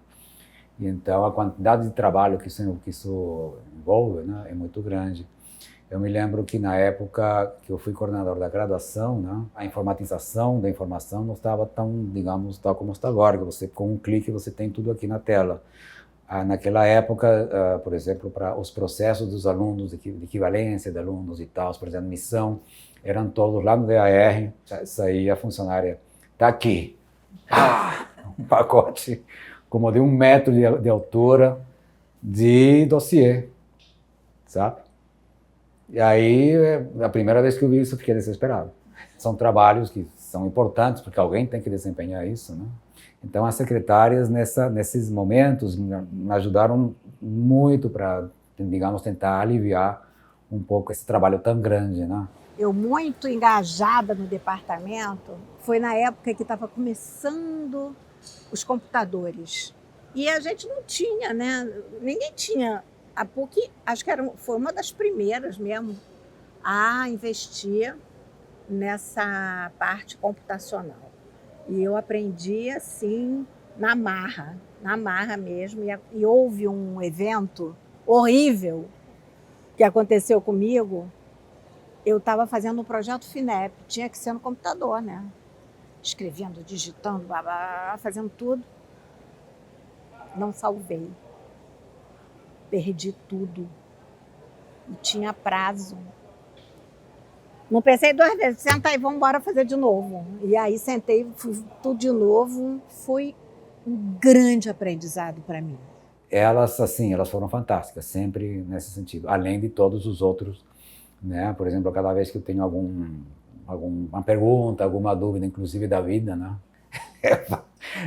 Speaker 9: E então, a quantidade de trabalho que isso envolve, né, é muito grande. Eu me lembro que, na época que eu fui coordenador da graduação, né, a informatização da informação não estava tão, digamos, tal como está agora, que você, com um clique, você tem tudo aqui na tela. Naquela época, por exemplo, para os processos dos alunos, de equivalência de alunos e tal, por exemplo, admissão, eram todos lá no DAR, saía a funcionária, está aqui, um pacote como de 1 metro de altura de dossiê, sabe? E aí, a primeira vez que eu vi isso, eu fiquei desesperado. São trabalhos que são importantes, porque alguém tem que desempenhar isso, né? Então, as secretárias, nesses momentos, me ajudaram muito para, digamos, tentar aliviar um pouco esse trabalho tão grande, né?
Speaker 10: Eu muito engajada no departamento, foi na época que estava começando os computadores. E a gente não tinha, né? Ninguém tinha. A PUC, acho que foi uma das primeiras mesmo a investir nessa parte computacional. E eu aprendi assim, na marra mesmo. E houve um evento horrível que aconteceu comigo. Eu estava fazendo um projeto FINEP, tinha que ser no computador, né? Escrevendo, digitando, fazendo tudo. Não salvei. Perdi tudo. E tinha prazo. Não pensei 2 vezes, senta aí, vamos embora fazer de novo. E aí sentei, fiz tudo de novo. Foi um grande aprendizado para mim.
Speaker 9: Elas foram fantásticas, sempre nesse sentido, além de todos os outros, né? Por exemplo, cada vez que eu tenho alguma pergunta, alguma dúvida, inclusive da vida, né?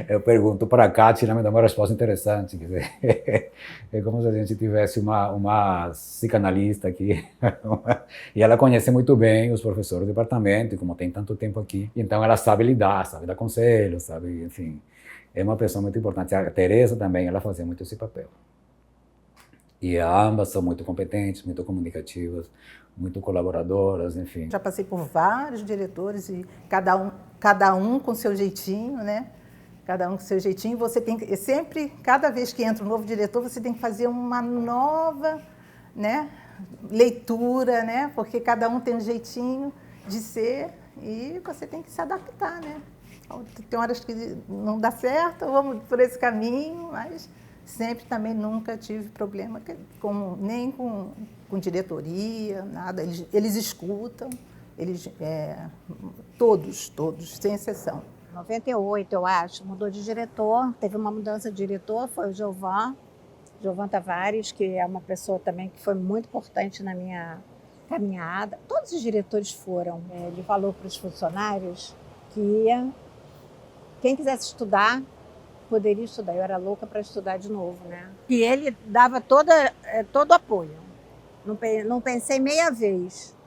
Speaker 9: Eu pergunto para a Kátia e ela me dá uma resposta interessante. Quer dizer, é como se a gente tivesse uma psicanalista aqui. E ela conhece muito bem os professores do departamento, e como tem tanto tempo aqui, então ela sabe dar conselhos, sabe, enfim. É uma pessoa muito importante. A Teresa também, ela fazia muito esse papel. E ambas são muito competentes, muito comunicativas, muito colaboradoras, enfim.
Speaker 11: Já passei por vários diretores e cada um com seu jeitinho, né? Cada um com seu jeitinho. Você tem que sempre, cada vez que entra um novo diretor, você tem que fazer uma nova, né, leitura, né? Porque cada um tem um jeitinho de ser e você tem que se adaptar, né? Tem horas que não dá certo, vamos por esse caminho, mas sempre também nunca tive problema nem com diretoria, nada. Eles escutam, todos, sem exceção.
Speaker 10: 98, eu acho, mudou de diretor, teve uma mudança de diretor, foi o Giovan Tavares, que é uma pessoa também que foi muito importante na minha caminhada. Todos os diretores foram. Ele falou para os funcionários que quem quisesse estudar, poderia estudar. Eu era louca para estudar de novo, né? E ele dava todo apoio. Não pensei meia vez.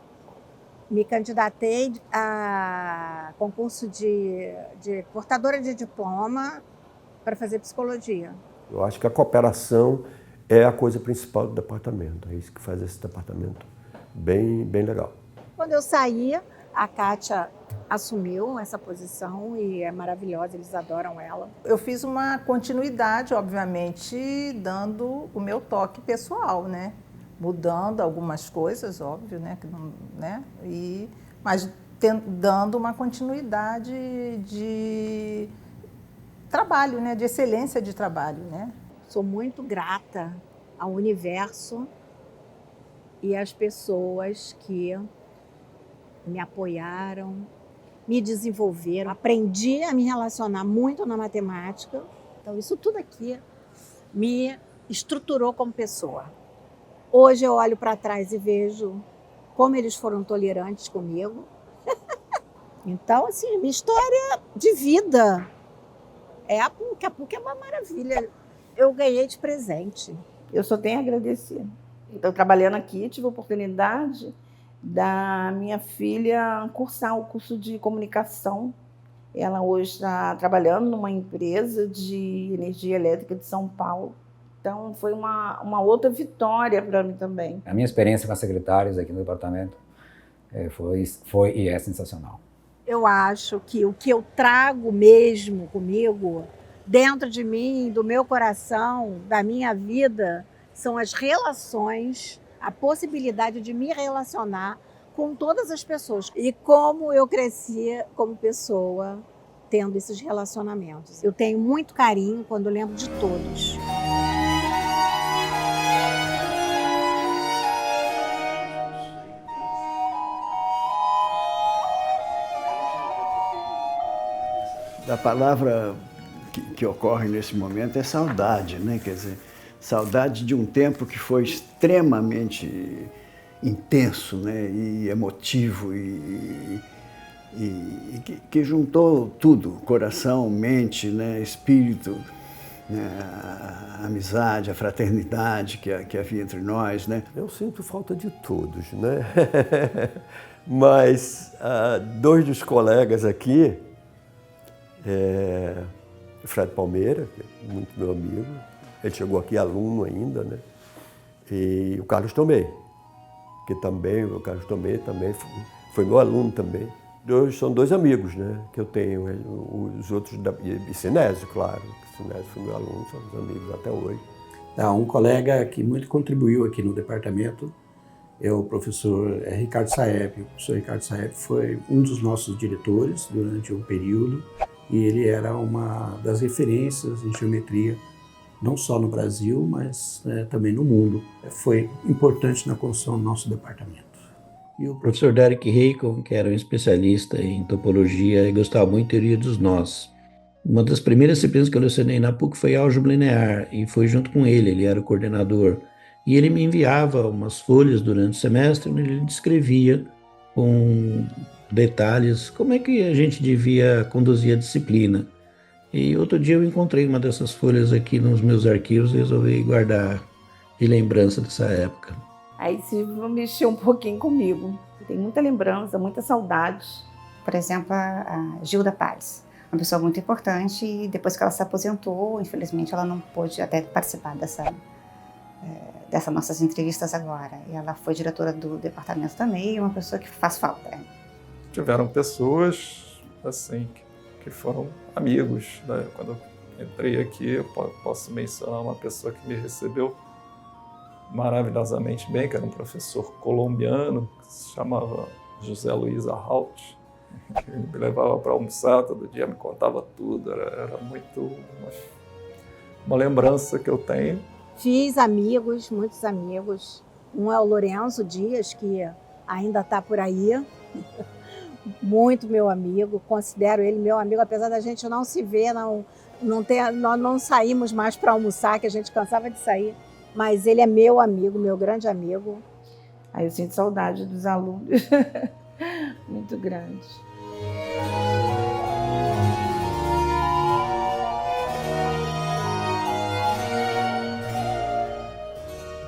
Speaker 10: Me candidatei a concurso de portadora de diploma para fazer psicologia.
Speaker 8: Eu acho que a cooperação é a coisa principal do departamento. É isso que faz esse departamento bem legal.
Speaker 10: Quando eu saí, a Kátia assumiu essa posição e é maravilhosa, eles adoram ela.
Speaker 11: Eu fiz uma continuidade, obviamente, dando o meu toque pessoal, né? Mudando algumas coisas, óbvio, né? Mas dando uma continuidade de trabalho, né? De excelência de trabalho, né?
Speaker 10: Sou muito grata ao universo e às pessoas que me apoiaram, me desenvolveram. Aprendi a me relacionar muito na matemática. Então, isso tudo aqui me estruturou como pessoa. Hoje eu olho para trás e vejo como eles foram tolerantes comigo. Então, assim, minha história de vida é a PUC é uma maravilha. Eu ganhei de presente.
Speaker 18: Eu só tenho a agradecer. Então, trabalhando aqui, tive a oportunidade da minha filha cursar o curso de comunicação. Ela hoje está trabalhando numa empresa de energia elétrica de São Paulo. Então, foi uma outra vitória para mim também.
Speaker 9: A minha experiência com as secretárias aqui no departamento foi e é sensacional.
Speaker 10: Eu acho que o que eu trago mesmo comigo, dentro de mim, do meu coração, da minha vida, são as relações, a possibilidade de me relacionar com todas as pessoas. E como eu cresci como pessoa tendo esses relacionamentos. Eu tenho muito carinho quando lembro de todos.
Speaker 1: A palavra que ocorre nesse momento é saudade, né? Quer dizer, saudade de um tempo que foi extremamente intenso, né? E emotivo e que juntou tudo, coração, mente, né? Espírito, né? A amizade, a fraternidade que havia entre nós, né?
Speaker 8: Eu sinto falta de todos, né? Mas dois dos colegas aqui, o Fred Palmeira, que é muito meu amigo, ele chegou aqui aluno ainda, né? E o Carlos Tomé, que também, o Carlos Tomé também foi meu aluno também. São dois amigos, né, que eu tenho, os outros, e Sinésio, claro, Sinésio foi meu aluno, somos amigos até hoje.
Speaker 3: Um colega que muito contribuiu aqui no departamento é o professor Ricardo Saeb. O professor Ricardo Saeb foi um dos nossos diretores durante um período e ele era uma das referências em geometria, não só no Brasil, mas também no mundo. Foi importante na construção do nosso departamento. E o professor Derek Reicon, que era um especialista em topologia e gostava muito de teoria dos nós. Uma das primeiras disciplinas que eu lecionei na PUC foi álgebra linear, e foi junto com ele era o coordenador. E ele me enviava umas folhas durante o semestre, onde ele descrevia com detalhes como é que a gente devia conduzir a disciplina. E outro dia eu encontrei uma dessas folhas aqui nos meus arquivos e resolvi guardar de lembrança dessa época.
Speaker 18: Aí se mexeu um pouquinho comigo. Tem muita lembrança, muita saudade.
Speaker 14: Por exemplo, a Gilda Paz, uma pessoa muito importante, e depois que ela se aposentou, infelizmente ela não pôde até participar dessas nossas entrevistas agora. E ela foi diretora do departamento também, e uma pessoa que faz falta.
Speaker 2: Tiveram pessoas assim que foram amigos, né? Quando eu entrei aqui, eu posso mencionar uma pessoa que me recebeu maravilhosamente bem, que era um professor colombiano, que se chamava José Luiz Arraut, que me levava para almoçar todo dia, me contava tudo, era muito uma lembrança que eu tenho.
Speaker 10: Fiz amigos, muitos amigos. Um é o Lourenço Dias, que ainda está por aí. muito meu amigo, considero ele meu amigo, apesar da gente não se ver, nós não saímos mais para almoçar, que a gente cansava de sair, mas ele é meu amigo, meu grande amigo.
Speaker 18: Aí eu sinto saudade dos alunos, muito grande.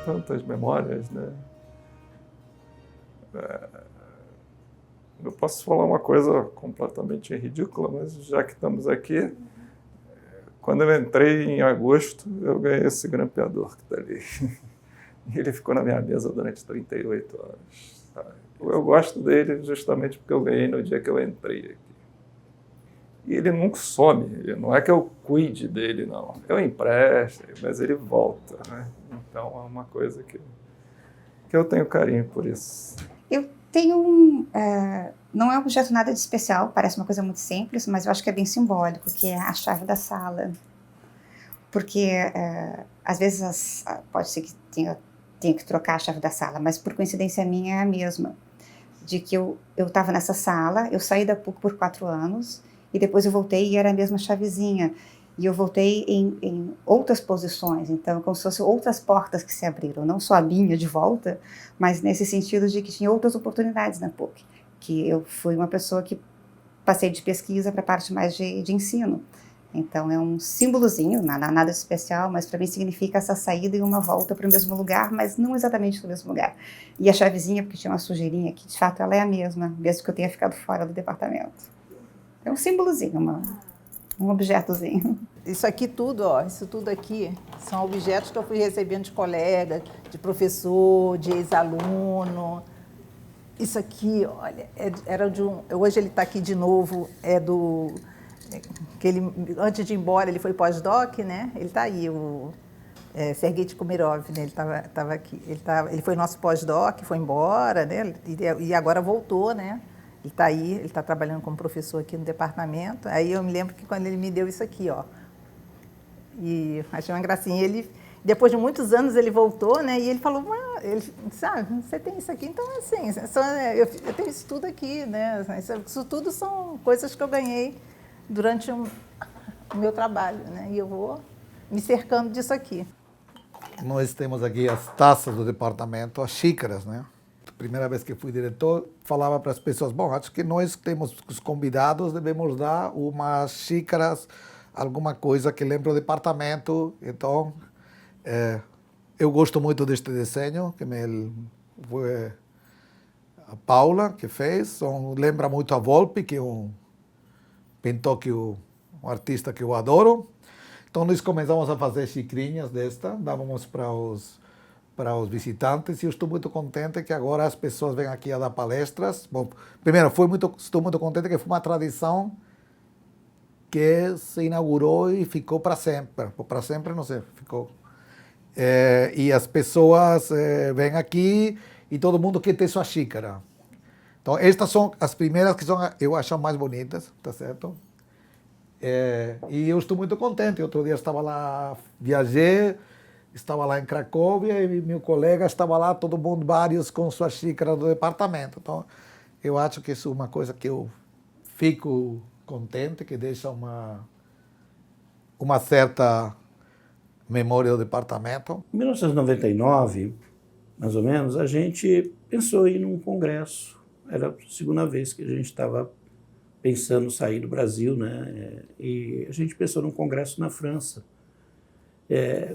Speaker 2: Tantas memórias, né? Eu posso falar uma coisa completamente ridícula, mas já que estamos aqui, quando eu entrei em agosto, eu ganhei esse grampeador que está ali. E ele ficou na minha mesa durante 38 anos. Sabe? Eu gosto dele justamente porque eu ganhei no dia que eu entrei aqui. E ele nunca some, não é que eu cuide dele, não. Eu empresto, mas ele volta, né? Então é uma coisa que eu tenho carinho por isso.
Speaker 14: Eu tenho não é um objeto nada de especial, parece uma coisa muito simples, mas eu acho que é bem simbólico, que é a chave da sala. Porque às vezes pode ser que tenha que trocar a chave da sala, mas por coincidência minha é a mesma. De que eu estava nessa sala, eu saí da PUC por 4 anos, e depois eu voltei e era a mesma chavezinha. E eu voltei em outras posições, então como se fossem outras portas que se abriram, não só a minha de volta, mas nesse sentido de que tinha outras oportunidades na PUC, que eu fui uma pessoa que passei de pesquisa para a parte mais de ensino. Então é um símbolozinho, nada de especial, mas para mim significa essa saída e uma volta para o mesmo lugar, mas não exatamente no mesmo lugar. E a chavezinha, porque tinha uma sujeirinha aqui, de fato ela é a mesma, mesmo que eu tenha ficado fora do departamento. É um símbolozinho, um objetozinho.
Speaker 11: Isso aqui tudo, isso tudo aqui são objetos que eu fui recebendo de colega, de professor, de ex-aluno. Isso aqui, olha, era de um... Hoje ele está aqui de novo, antes de ir embora, ele foi pós-doc, né? Ele está aí, o Sergei Tikhomirov, né? Ele estava aqui. Ele foi nosso pós-doc, foi embora, né? E agora voltou, né? Ele está aí, ele está trabalhando como professor aqui no departamento. Aí eu me lembro que quando ele me deu isso aqui, e achei uma gracinha. Depois de muitos anos, ele voltou, né? E ele falou, sabe, você tem isso aqui, então assim, eu tenho isso tudo aqui, né? Isso tudo são coisas que eu ganhei durante o meu trabalho, né? E eu vou me cercando disso aqui.
Speaker 17: Nós temos aqui as taças do departamento, as xícaras, né? Primeira vez que fui diretor, falava para as pessoas, bom, acho que nós temos os convidados, devemos dar umas xícaras, alguma coisa que lembre o departamento. Então, eu gosto muito deste desenho, que foi a Paula que fez, lembra muito a Volpi, que é um pintor, um artista que eu adoro. Então, nós começamos a fazer xicrinhas dávamos para os visitantes, e eu estou muito contente que agora as pessoas vêm aqui a dar palestras. Bom, primeiro, estou muito contente que foi uma tradição que se inaugurou e ficou para sempre. Para sempre, não sei, ficou. E as pessoas vêm aqui e todo mundo quer ter sua xícara. Então, estas são as primeiras que eu acho mais bonitas, tá certo? E eu estou muito contente. Outro dia estava lá, viajei, estava lá em Cracóvia e meu colega estava lá, todo mundo, vários com sua xícara do departamento. Então, eu acho que isso é uma coisa que eu fico contente, que deixa uma certa memória do departamento.
Speaker 3: Em 1999, mais ou menos, a gente pensou em ir num congresso. Era a segunda vez que a gente estava pensando em sair do Brasil, né? E a gente pensou num congresso na França.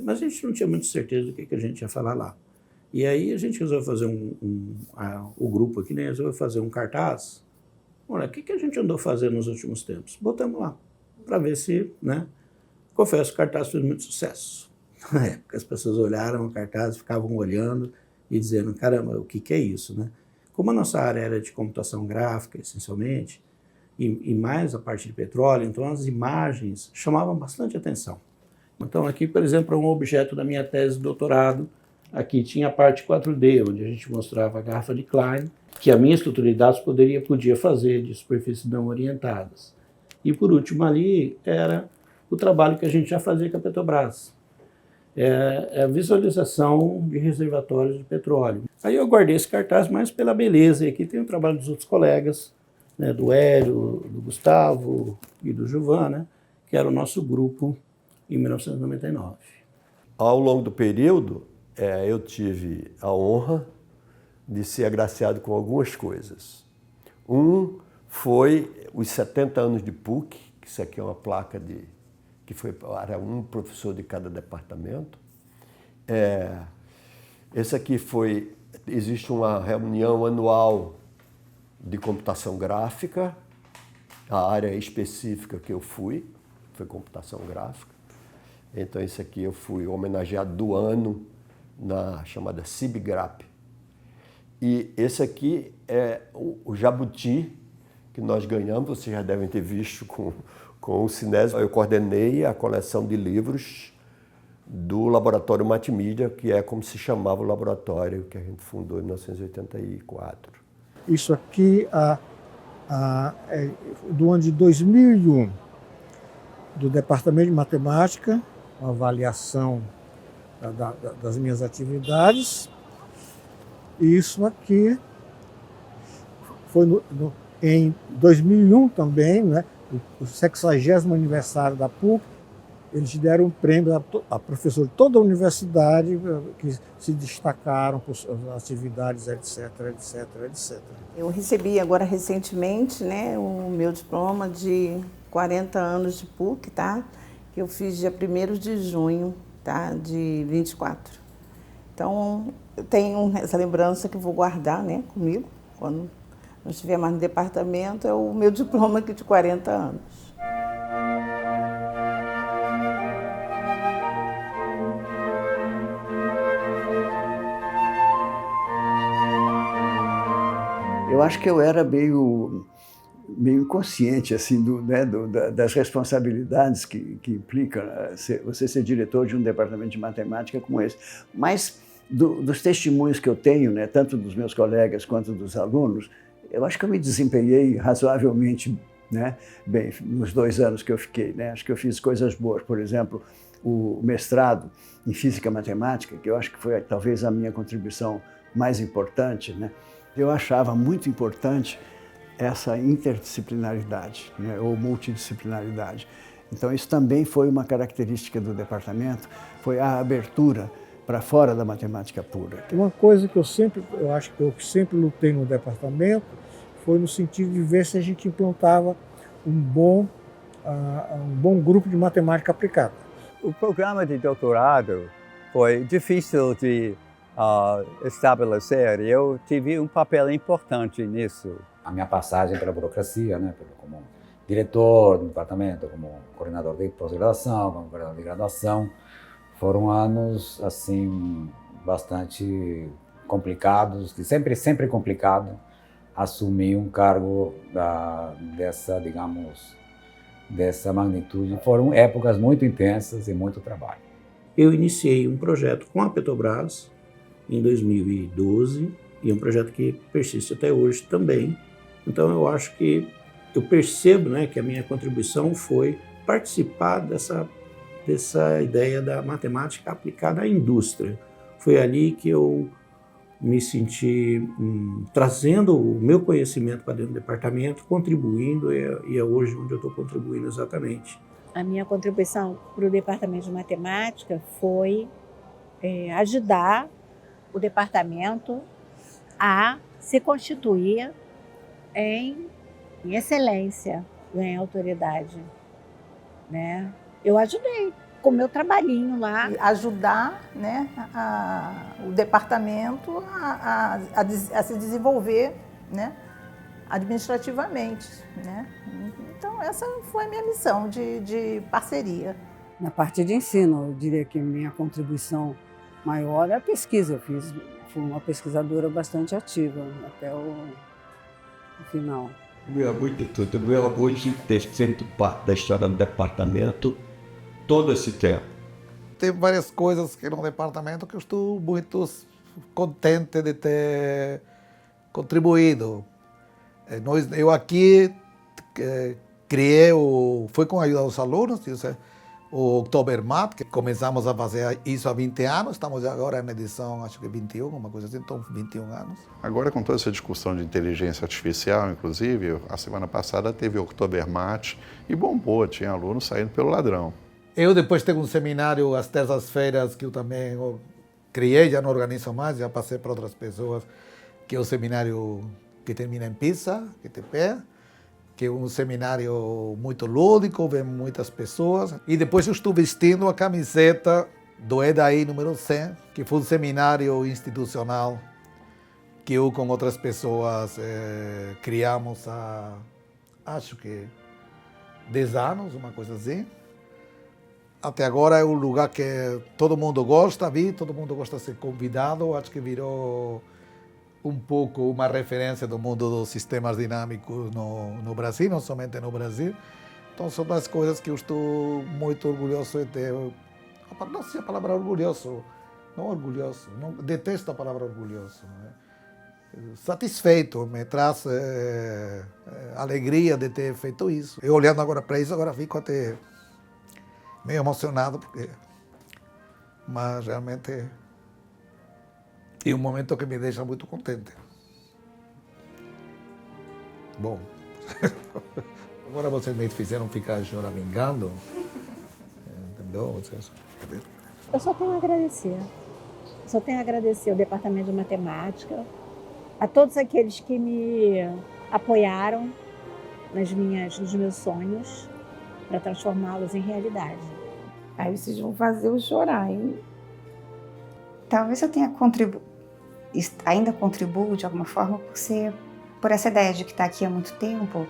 Speaker 3: Mas a gente não tinha muita certeza do que a gente ia falar lá. E aí a gente resolveu fazer o grupo aqui, né, resolveu fazer um cartaz. Olha, o que a gente andou fazendo nos últimos tempos? Botamos lá, para ver se, né? Confesso que o cartaz fez muito sucesso. Na época as pessoas olharam o cartaz, ficavam olhando e dizendo, caramba, o que é isso, né? Como a nossa área era de computação gráfica, essencialmente, e mais a parte de petróleo, então as imagens chamavam bastante atenção. Então aqui, por exemplo, é um objeto da minha tese de doutorado. Aqui tinha a parte 4D, onde a gente mostrava a garrafa de Klein, que a minha estrutura de dados podia fazer de superfícies não orientadas. E por último ali era o trabalho que a gente já fazia com a Petrobras. É a visualização de reservatórios de petróleo. Aí eu guardei esse cartaz mais pela beleza, e aqui tem o trabalho dos outros colegas, né, do Hélio, do Gustavo e do Gilvan, né, que era o nosso grupo em 1999.
Speaker 8: Ao longo do período, eu tive a honra de ser agraciado com algumas coisas. Um foi os 70 anos de PUC, que isso aqui é uma placa que foi para um professor de cada departamento. Esse aqui existe uma reunião anual de computação gráfica, a área específica que eu fui, foi computação gráfica. Então esse aqui eu fui homenageado do ano na chamada CIBGRAP. E esse aqui é o Jabuti, que nós ganhamos, vocês já devem ter visto com o Cinésio. Eu coordenei a coleção de livros do Laboratório Matimídia, que é como se chamava o laboratório que a gente fundou em 1984.
Speaker 7: Isso aqui é do ano de 2001, do Departamento de Matemática, uma avaliação das minhas atividades. E isso aqui foi em 2001 também, né, o 60º aniversário da PUC. Eles deram um prêmio a professor de toda a universidade que se destacaram por suas atividades, etc, etc, etc.
Speaker 18: Eu recebi agora recentemente, né, o meu diploma de 40 anos de PUC, tá? Que eu fiz dia 1º de junho, tá? De 24. Então, eu tenho essa lembrança que vou guardar, né, comigo. Quando não estiver mais no departamento, é o meu diploma aqui de 40 anos.
Speaker 1: Eu acho que eu era meio inconsciente assim, das responsabilidades que implica você ser diretor de um departamento de matemática como esse. Mas dos testemunhos que eu tenho, né, tanto dos meus colegas quanto dos alunos, eu acho que eu me desempenhei razoavelmente, né, bem nos 2 anos que eu fiquei. Né? Acho que eu fiz coisas boas. Por exemplo, o mestrado em Física Matemática, que eu acho que foi talvez a minha contribuição mais importante, né? Eu achava muito importante essa interdisciplinaridade, né, ou multidisciplinaridade. Então isso também foi uma característica do departamento, foi a abertura para fora da matemática pura.
Speaker 7: Uma coisa que eu acho que eu sempre lutei no departamento foi no sentido de ver se a gente implantava um bom grupo de matemática aplicada.
Speaker 6: O programa de doutorado foi difícil de estabelecer, e eu tive um papel importante nisso.
Speaker 9: A minha passagem pela burocracia, né, como diretor do departamento, como coordenador de pós-graduação, como coordenador de graduação, foram anos assim bastante complicados, que sempre complicado assumir um cargo dessa magnitude. Foram épocas muito intensas e muito trabalho.
Speaker 3: Eu iniciei um projeto com a Petrobras em 2012, e é um projeto que persiste até hoje também. Então eu acho que eu percebo, né, que a minha contribuição foi participar dessa ideia da matemática aplicada à indústria. Foi ali que eu me senti trazendo o meu conhecimento para dentro do departamento, contribuindo, e é hoje onde eu estou contribuindo exatamente.
Speaker 10: A minha contribuição para o departamento de matemática foi ajudar o departamento a se constituir em excelência, em autoridade, né? Eu ajudei com o meu trabalhinho lá.
Speaker 11: Ajudar, né, o departamento a se desenvolver, né, administrativamente, né? Então essa foi a minha missão de parceria.
Speaker 4: Na parte de ensino, eu diria que minha contribuição maior é a pesquisa. Fui uma pesquisadora bastante ativa até o final.
Speaker 19: Eu amo muito ter feito parte da história do departamento todo esse tempo.
Speaker 17: Tem várias coisas que no departamento que eu estou muito contente de ter contribuído. Eu aqui criei, foi com a ajuda dos alunos, o Oktobermat, que começamos a fazer isso há 20 anos, estamos agora na edição, acho que 21, uma coisa assim, então 21 anos.
Speaker 15: Agora, com toda essa discussão de inteligência artificial, inclusive, a semana passada teve o Oktobermat e bombou, tinha alunos saindo pelo ladrão.
Speaker 17: Eu depois tenho um seminário às terças-feiras que eu também criei, já não organizo mais, já passei para outras pessoas, que é o seminário que termina em Pisa, QTP, que é um seminário muito lúdico, vem muitas pessoas. E depois eu estou vestindo a camiseta do EDAI número 100, que foi um seminário institucional que eu com outras pessoas criamos há, acho que 10 anos, uma coisa assim. Até agora é um lugar que todo mundo gosta, todo mundo gosta de ser convidado, acho que virou um pouco uma referência do mundo dos sistemas dinâmicos no Brasil, não somente no Brasil. Então são das coisas que eu estou muito orgulhoso de ter. Não sei a palavra orgulhoso, não, detesto a palavra orgulhoso. Né? Satisfeito, me traz alegria de ter feito isso. Eu olhando agora para isso, agora fico até meio emocionado, mas realmente é um momento que me deixa muito contente. Bom, agora vocês me fizeram ficar choramingando, entendeu?
Speaker 10: Eu só tenho a agradecer. Só tenho a agradecer ao Departamento de Matemática, a todos aqueles que me apoiaram nos meus sonhos, para transformá-los em realidade.
Speaker 18: Aí vocês vão fazer eu chorar, hein?
Speaker 14: Talvez eu tenha ainda contribuo de alguma forma por essa ideia de que está aqui há muito tempo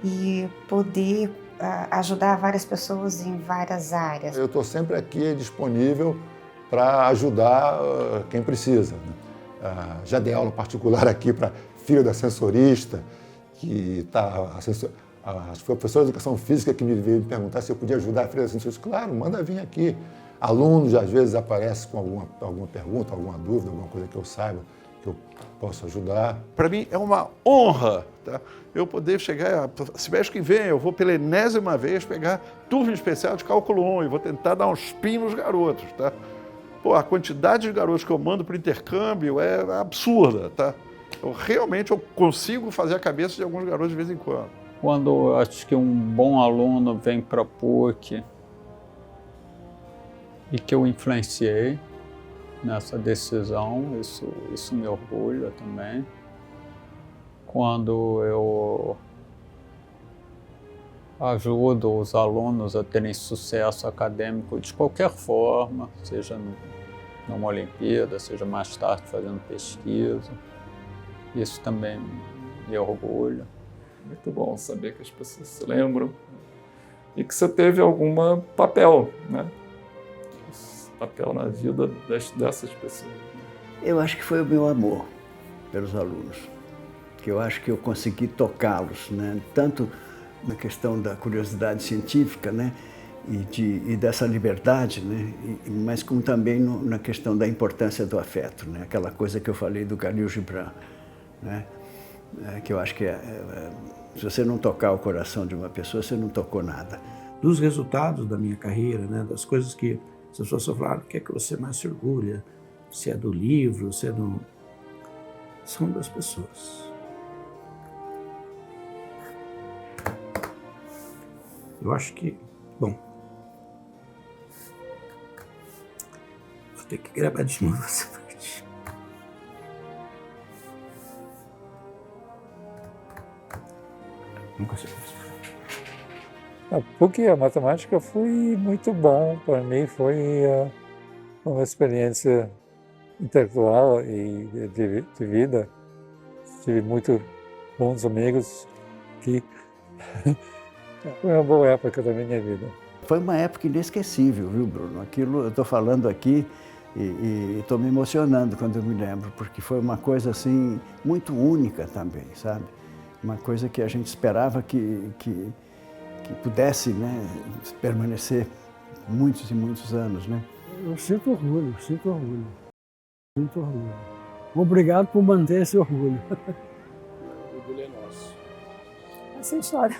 Speaker 14: e poder ajudar várias pessoas em várias áreas.
Speaker 5: Eu estou sempre aqui disponível para ajudar quem precisa. Já dei aula particular aqui para filha da ascensorista, que está... Foi a professora de Educação Física que me veio me perguntar se eu podia ajudar a filha da ascensorista. Claro, manda vir aqui. Alunos, às vezes, aparecem com alguma pergunta, alguma dúvida, alguma coisa que eu saiba, que eu posso ajudar.
Speaker 15: Para mim é uma honra, tá? Eu poder chegar, semestre que vem, eu vou pela enésima vez pegar turma especial de cálculo 1 e vou tentar dar uns pins nos garotos, tá? Pô, a quantidade de garotos que eu mando para o intercâmbio é absurda, tá? Realmente eu consigo fazer a cabeça de alguns garotos de vez em quando.
Speaker 13: Quando acho que um bom aluno vem para a PUC e que eu influenciei nessa decisão, isso me orgulha também. Quando eu ajudo os alunos a terem sucesso acadêmico de qualquer forma, seja numa Olimpíada, seja mais tarde fazendo pesquisa, isso também me orgulha.
Speaker 2: Muito bom saber que as pessoas se lembram e que você teve algum papel, né? Papel na vida dessas pessoas.
Speaker 1: Eu acho que foi o meu amor pelos alunos, que eu acho que eu consegui tocá-los, né? Tanto na questão da curiosidade científica, né? E dessa liberdade, né? Mas como também na questão da importância do afeto, né? Aquela coisa que eu falei do Khalil Gibran, né? Que eu acho que se você não tocar o coração de uma pessoa, você não tocou nada.
Speaker 3: Dos resultados da minha carreira, né? Das coisas que as pessoas falaram, o que é que você mais se orgulha? Se é do livro, se é do... São das pessoas. Eu acho que, bom, vou ter que gravar de novo essa parte. Não consigo.
Speaker 16: A PUC, a matemática foi muito bom para mim, foi uma experiência intelectual e de vida. Tive muito bons amigos que foi uma boa época da minha vida.
Speaker 1: Foi uma época inesquecível, viu, Bruno? Aquilo, eu estou falando aqui e estou me emocionando quando eu me lembro, porque foi uma coisa assim muito única também, sabe? Uma coisa que a gente esperava que pudesse, né, permanecer muitos e muitos anos, né?
Speaker 7: Eu sinto orgulho, sinto orgulho. Sinto orgulho. Obrigado por manter esse orgulho.
Speaker 3: O orgulho é nosso.
Speaker 10: Essa história.